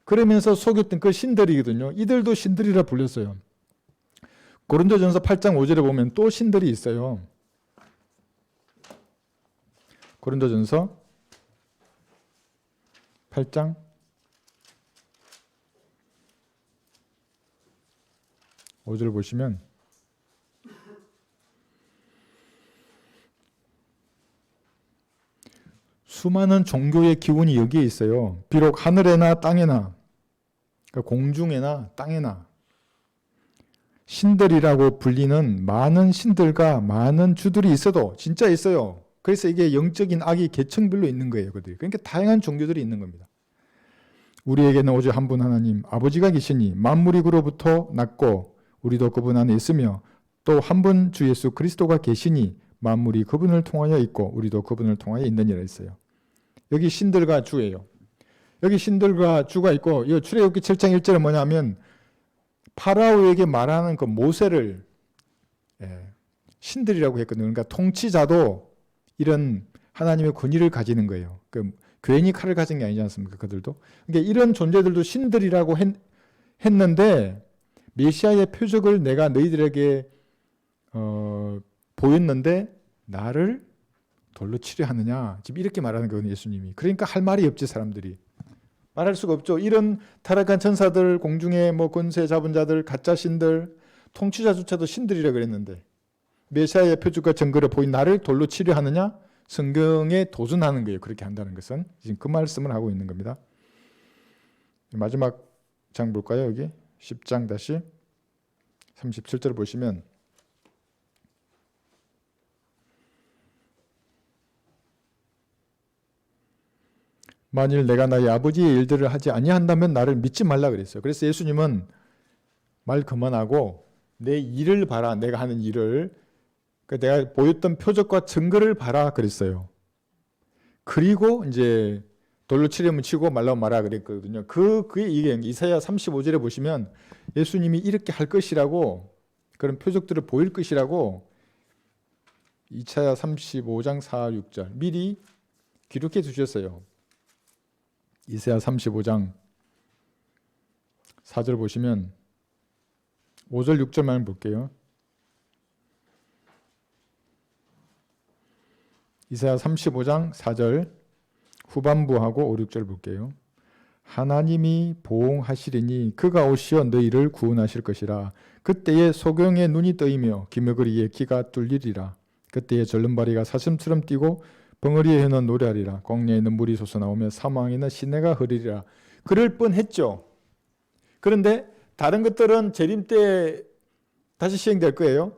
그러면서 속였던 그 신들이거든요. 이들도 신들이라 불렸어요. 고린도전서 8장 5절에 보면 또 신들이 있어요. 고린도전서 8장 5절 보시면 수많은 종교의 기운이 여기에 있어요. 비록 하늘에나 땅에나, 그러니까 공중에나 땅에나 신들이라고 불리는 많은 신들과 많은 주들이 있어도 진짜 있어요. 그래서 이게 영적인 악이 계층별로 있는 거예요. 그들이. 그러니까 다양한 종교들이 있는 겁니다. 우리에게는 오직 한 분 하나님 아버지가 계시니 만물이 그로부터 났고 우리도 그분 안에 있으며 또 한 분 주 예수 그리스도가 계시니 만물이 그분을 통하여 있고 우리도 그분을 통하여 있느니라 했어요. 여기 신들과 주예요. 여기 신들과 주가 있고 이 출애굽기 7장 1절은 뭐냐면 파라오에게 말하는 그 모세를 신들이라고 했거든요. 그러니까 통치자도 이런 하나님의 권위를 가지는 거예요. 그 괜히 칼을 가진 게 아니지 않습니까? 그들도. 그러니까 이런 존재들도 신들이라고 했는데 메시아의 표적을 내가 너희들에게 보였는데 나를 돌로 치려 하느냐. 지금 이렇게 말하는 거거든요, 예수님이. 그러니까 할 말이 없지, 사람들이. 말할 수가 없죠. 이런 타락한 천사들, 공중의 뭐 권세 잡은 자들, 가짜 신들, 통치자조차도 신들이라 그랬는데 메시아의 표적과 증거를 보인 나를 돌로 치려 하느냐? 성경에 도전하는 거예요. 그렇게 한다는 것은. 지금 그 말씀을 하고 있는 겁니다. 마지막 장 볼까요? 여기 10장 다시 37절 보시면 만일 내가 나의 아버지의 일들을 하지 아니한다면 나를 믿지 말라 그랬어요. 그래서 예수님은 말 그만하고 내 일을 봐라. 내가 하는 일을. 내가 보였던 표적과 증거를 봐라 그랬어요. 그리고 이제 돌로 치려면 치고 말라면 말아 그랬거든요. 그게 이게 이사야 35절에 보시면 예수님이 이렇게 할 것이라고 그런 표적들을 보일 것이라고 이사야 35장 4, 6절 미리 기록해 두셨어요. 이사야 35장 4절 보시면 5절 6절만 볼게요. 이사야 35장 4절 후반부하고 5, 6절 볼게요. 하나님이 보응하시리니 그가 오시어 너희를 구원하실 것이라. 그때에 소경의 눈이 떠이며 기머거리의 귀가 뚫리리라. 그때에 절름발이가 사슴처럼 뛰고 벙어리의 혀는 노래하리라. 광야에는 물이 솟아나오며 사망에는 시내가 흐르리라. 그럴 뻔했죠. 그런데 다른 것들은 재림 때 다시 시행될 거예요.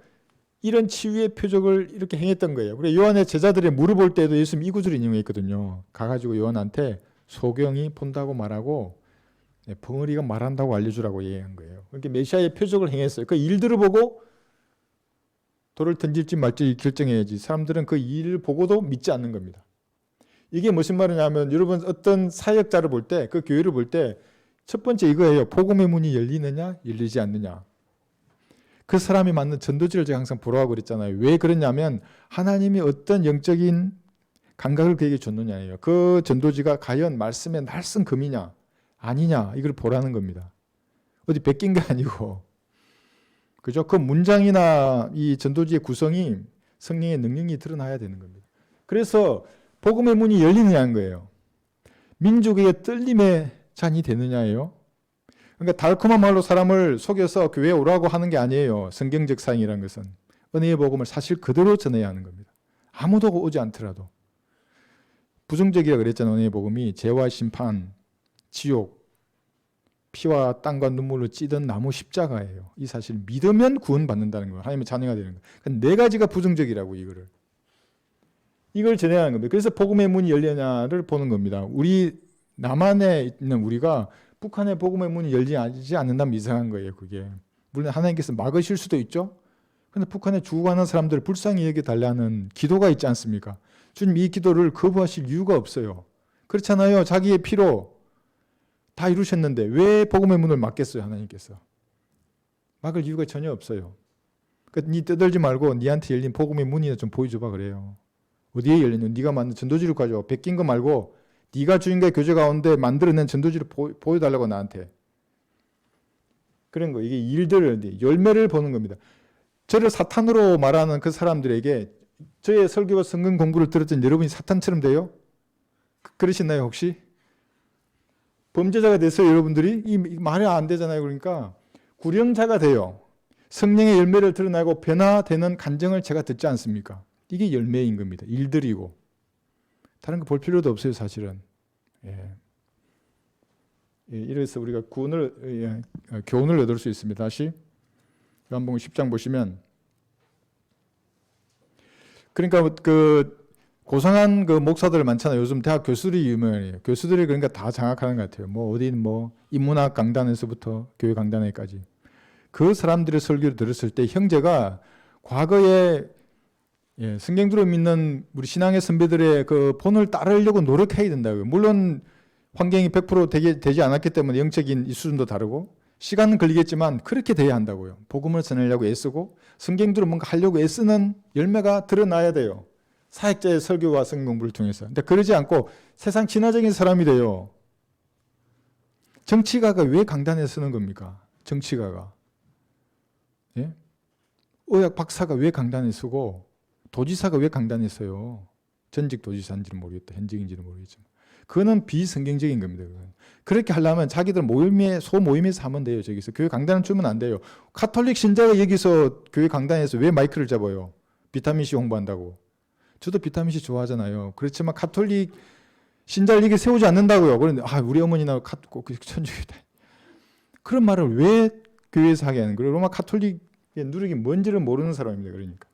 이런 치유의 표적을 이렇게 행했던 거예요. 그리고 요한의 제자들의 물어볼 때도 예수님 이 구절을 인용했거든요. 가가지고 요한한테 소경이 본다고 말하고 벙어리가 말한다고 알려주라고 얘기한 거예요. 그러니까 메시아의 표적을 행했어요. 그 일들을 보고 돌을 던질지 말지 결정해야지. 사람들은 그 일을 보고도 믿지 않는 겁니다. 이게 무슨 말이냐면 여러분 어떤 사역자를 볼 때, 그 교회를 볼 때 첫 번째 이거예요. 복음의 문이 열리느냐 열리지 않느냐. 그 사람이 맞는 전도지를 제가 항상 보라고 그랬잖아요. 왜 그러냐면 하나님이 어떤 영적인 감각을 그에게 줬느냐예요. 그 전도지가 과연 말씀의 날쌘 금이냐 아니냐 이걸 보라는 겁니다. 어디 베낀 게 아니고. 그죠? 그 문장이나 이 전도지의 구성이 성령의 능력이 드러나야 되는 겁니다. 그래서 복음의 문이 열리느냐는 거예요. 민족에게 떨림의 잔이 되느냐예요. 그러니까 달콤한 말로 사람을 속여서 교회에 오라고 하는 게 아니에요. 성경적 사역이라는 것은. 은혜의 복음을 사실 그대로 전해야 하는 겁니다. 아무도 오지 않더라도. 부정적이라 그랬잖아요. 은혜의 복음이 죄와 심판, 지옥, 피와 땀과 눈물로 찌든 나무 십자가예요. 이 사실 믿으면 구원받는다는 거예요. 하나님의 자녀가 되는 거예요. 그러니까 네 가지가 부정적이라고 이걸 전해야 하는 겁니다. 그래서 복음의 문이 열리냐를 보는 겁니다. 우리 남한에 있는 우리가 북한의 복음의 문이 열리지 않는다면 이상한 거예요. 그게. 물론 하나님께서 막으실 수도 있죠. 그런데 북한에 죽어가는 사람들을 불쌍히 여겨달라는 기도가 있지 않습니까? 주님 이 기도를 거부하실 이유가 없어요. 그렇잖아요. 자기의 피로 다 이루셨는데 왜 복음의 문을 막겠어요? 하나님께서. 막을 이유가 전혀 없어요. 그러니까 네 떠들지 말고 네한테 열린 복음의 문이나 좀 보여줘봐 그래요. 어디에 열리는? 네가 만든 전도지를 가져와. 베낀 거 말고 네가 주인과의 교제 가운데 만들어낸 전도지를 보여달라고 나한테. 그런 거. 이게 일들을 열매를 보는 겁니다. 저를 사탄으로 말하는 그 사람들에게 저의 설교와 성경 공부를 들었더니 여러분이 사탄처럼 돼요? 그러시나요 혹시? 범죄자가 돼서 여러분들이 이 말이 안 되잖아요. 그러니까 구령자가 돼요. 성령의 열매를 드러나고 변화되는 간증을 제가 듣지 않습니까? 이게 열매인 겁니다. 일들이고. 다른 거 볼 필요도 없어요, 사실은. 예. 예, 이래서 우리가 교훈을 얻을 수 있습니다. 다시 요한복음 10장 보시면, 그러니까 그 고상한 그 목사들 많잖아요. 요즘 대학 교수들이 유명해요. 교수들이 그러니까 다 장악하는 것 같아요. 뭐 어디 뭐 인문학 강단에서부터 교회 강단에까지. 그 사람들의 설교를 들었을 때 형제가 과거에 성경들을 믿는 우리 신앙의 선배들의 그 본을 따르려고 노력해야 된다고요. 물론 환경이 100% 되지 않았기 때문에 영적인 이 수준도 다르고 시간은 걸리겠지만 그렇게 돼야 한다고요. 복음을 전하려고 애쓰고 성경들을 뭔가 하려고 애쓰는 열매가 드러나야 돼요. 사역자의 설교와 성경 공부를 통해서. 근데 그러지 않고 세상 친화적인 사람이 돼요. 정치가가 왜 강단에 서는 겁니까? 정치가가. 예? 의학 박사가 왜 강단에 서고 도지사가 왜 강단에 서요? 전직 도지사인지는 모르겠다. 현직인지는 모르겠지만. 그거는 비성경적인 겁니다. 그건. 그렇게 하려면 자기들 소모임에서 하면 돼요. 저기서. 교회 강단을 주면 안 돼요. 카톨릭 신자가 여기서 교회 강단에서 왜 마이크를 잡아요? 비타민C 홍보한다고. 저도 비타민C 좋아하잖아요. 그렇지만 카톨릭 신자를 여기 세우지 않는다고요. 그런데 우리 어머니나 천주교다. 그런 말을 왜 교회에서 하게 하는 거예요? 로마 카톨릭의 누룩이 뭔지를 모르는 사람입니다. 그러니까.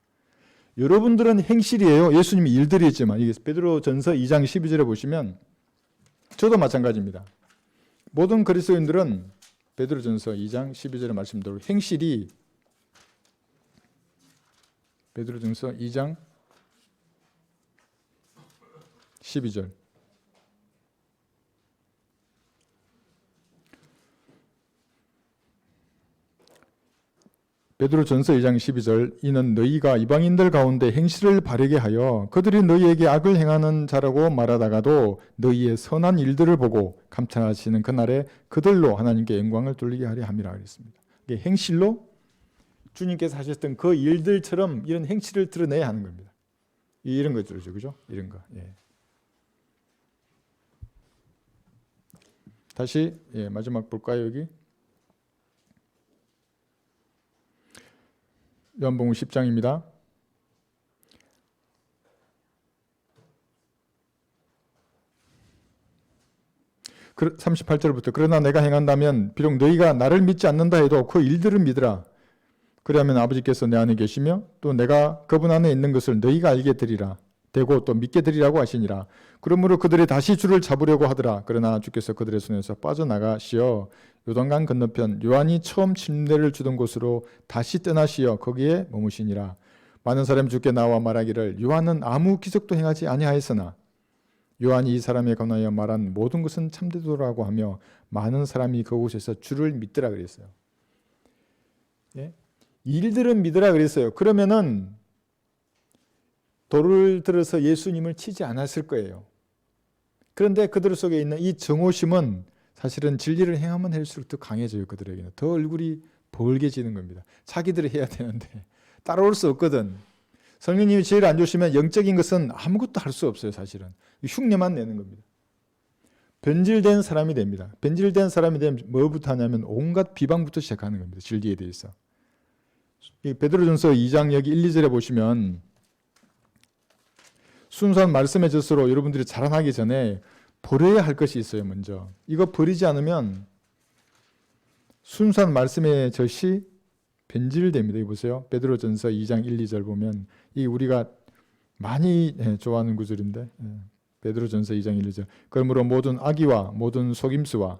여러분들은 행실이에요. 예수님이 일들이 있지만 이게 베드로전서 2장 12절에 보시면 저도 마찬가지입니다. 모든 그리스도인들은 베드로전서 2장 12절의 말씀대로 행실이 베드로전서 2장 12절 베드로전서 2장 12절 이는 너희가 이방인들 가운데 행실을 바르게 하여 그들이 너희에게 악을 행하는 자라고 말하다가도 너희의 선한 일들을 보고 감탄하시는 그날에 그들로 하나님께 영광을 돌리게 하려 함이라 그랬습니다. 행실로 주님께서 하셨던 그 일들처럼 이런 행실을 드러내야 하는 겁니다. 이런 것들이죠. 그죠? 이런 거. 예. 다시 마지막 볼까요? 여기 요한복음 10장입니다. 38절부터 그러나 내가 행한다면 비록 너희가 나를 믿지 않는다 해도 그 일들을 믿으라. 그리하면 아버지께서 내 안에 계시며 또 내가 그분 안에 있는 것을 너희가 알게 되리라. 되고 또 믿게 되리라고 하시니라. 그러므로 그들이 다시 주를 잡으려고 하더라. 그러나 주께서 그들의 손에서 빠져나가시어 요단강 건너편 요한이 처음 침례를 주던 곳으로 다시 떠나시어 거기에 머무시니라. 많은 사람이 주께 나와 말하기를 요한은 아무 기적도 행하지 아니하였으나 요한이 이 사람에 관하여 말한 모든 것은 참되도라고 하며 많은 사람이 그곳에서 주를 믿더라 그랬어요. 예? 일들은 믿으라 그랬어요. 그러면은 돌을 들어서 예수님을 치지 않았을 거예요. 그런데 그들 속에 있는 이 정오심은 사실은 진리를 행하면 할수록 더 강해져요. 그들에게는 더 얼굴이 벌게지는 겁니다. 자기들이 해야 되는데 따라올 수 없거든. 성령님이 제일 안 주시면 영적인 것은 아무것도 할 수 없어요. 사실은 흉내만 내는 겁니다. 변질된 사람이 됩니다. 변질된 사람이 되면 뭐부터 하냐면 온갖 비방부터 시작하는 겁니다. 진리에 대해서. 베드로전서 2장 여기 1, 2절에 보시면 순수한 말씀의 젖으로 여러분들이 자라나기 전에 버려야 할 것이 있어요. 먼저 이거 버리지 않으면 순수한 말씀의 젖이 변질됩니다. 이거 보세요. 베드로전서 2장 1, 2절 보면 이 우리가 많이 좋아하는 구절인데 베드로전서 2장 1, 2절 그러므로 모든 악의와 모든 속임수와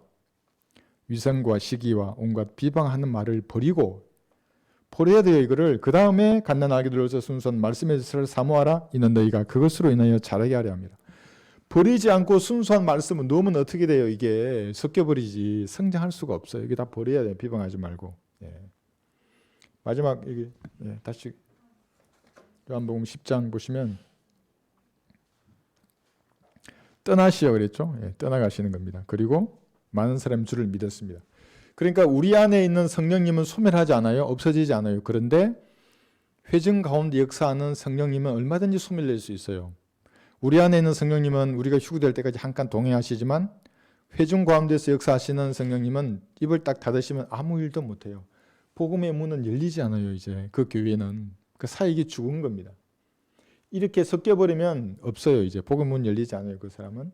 위선과 시기와 온갖 비방하는 말을 버리고 버려야 돼요. 이거를 그 다음에 갓난아기들로서 순수한 말씀의 젖을 사모하라. 이는 너희가 그것으로 인하여 자라게 하려 합니다. 버리지 않고 순수한 말씀을 넣으면 어떻게 돼요? 이게 섞여버리지 성장할 수가 없어요. 이게 다 버려야 돼요. 비방하지 말고. 예. 마지막 여기 다시 요한복음 10장 보시면 떠나시오 그랬죠. 떠나가시는 겁니다. 그리고 많은 사람이 주를 믿었습니다. 그러니까 우리 안에 있는 성령님은 소멸하지 않아요. 없어지지 않아요. 그런데 회중 가운데 역사하는 성령님은 얼마든지 소멸될 수 있어요. 우리 안에 있는 성령님은 우리가 휴구될 때까지 잠깐 동행하시지만 회중 가운데서 역사하시는 성령님은 입을 딱 닫으시면 아무 일도 못해요. 복음의 문은 열리지 않아요. 이제 그 교회는 그 사역이 죽은 겁니다. 이렇게 섞여버리면 없어요. 이제 복음 문 열리지 않아요. 그 사람은.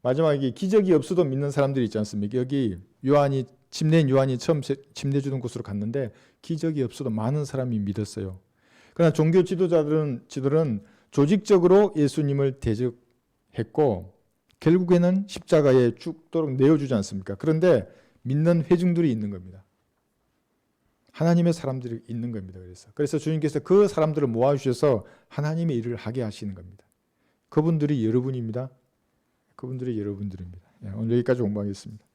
마지막에 기적이 없어도 믿는 사람들이 있지 않습니까? 여기 침례인 요한이 처음 침례 주던 곳으로 갔는데 기적이 없어도 많은 사람이 믿었어요. 그러나 종교 지도자들은 조직적으로 예수님을 대적했고 결국에는 십자가에 죽도록 내어주지 않습니까? 그런데 믿는 회중들이 있는 겁니다. 하나님의 사람들이 있는 겁니다. 그래서 주님께서 그 사람들을 모아주셔서 하나님의 일을 하게 하시는 겁니다. 그분들이 여러분입니다. 그분들이 여러분들입니다. 오늘 여기까지 공부하겠습니다.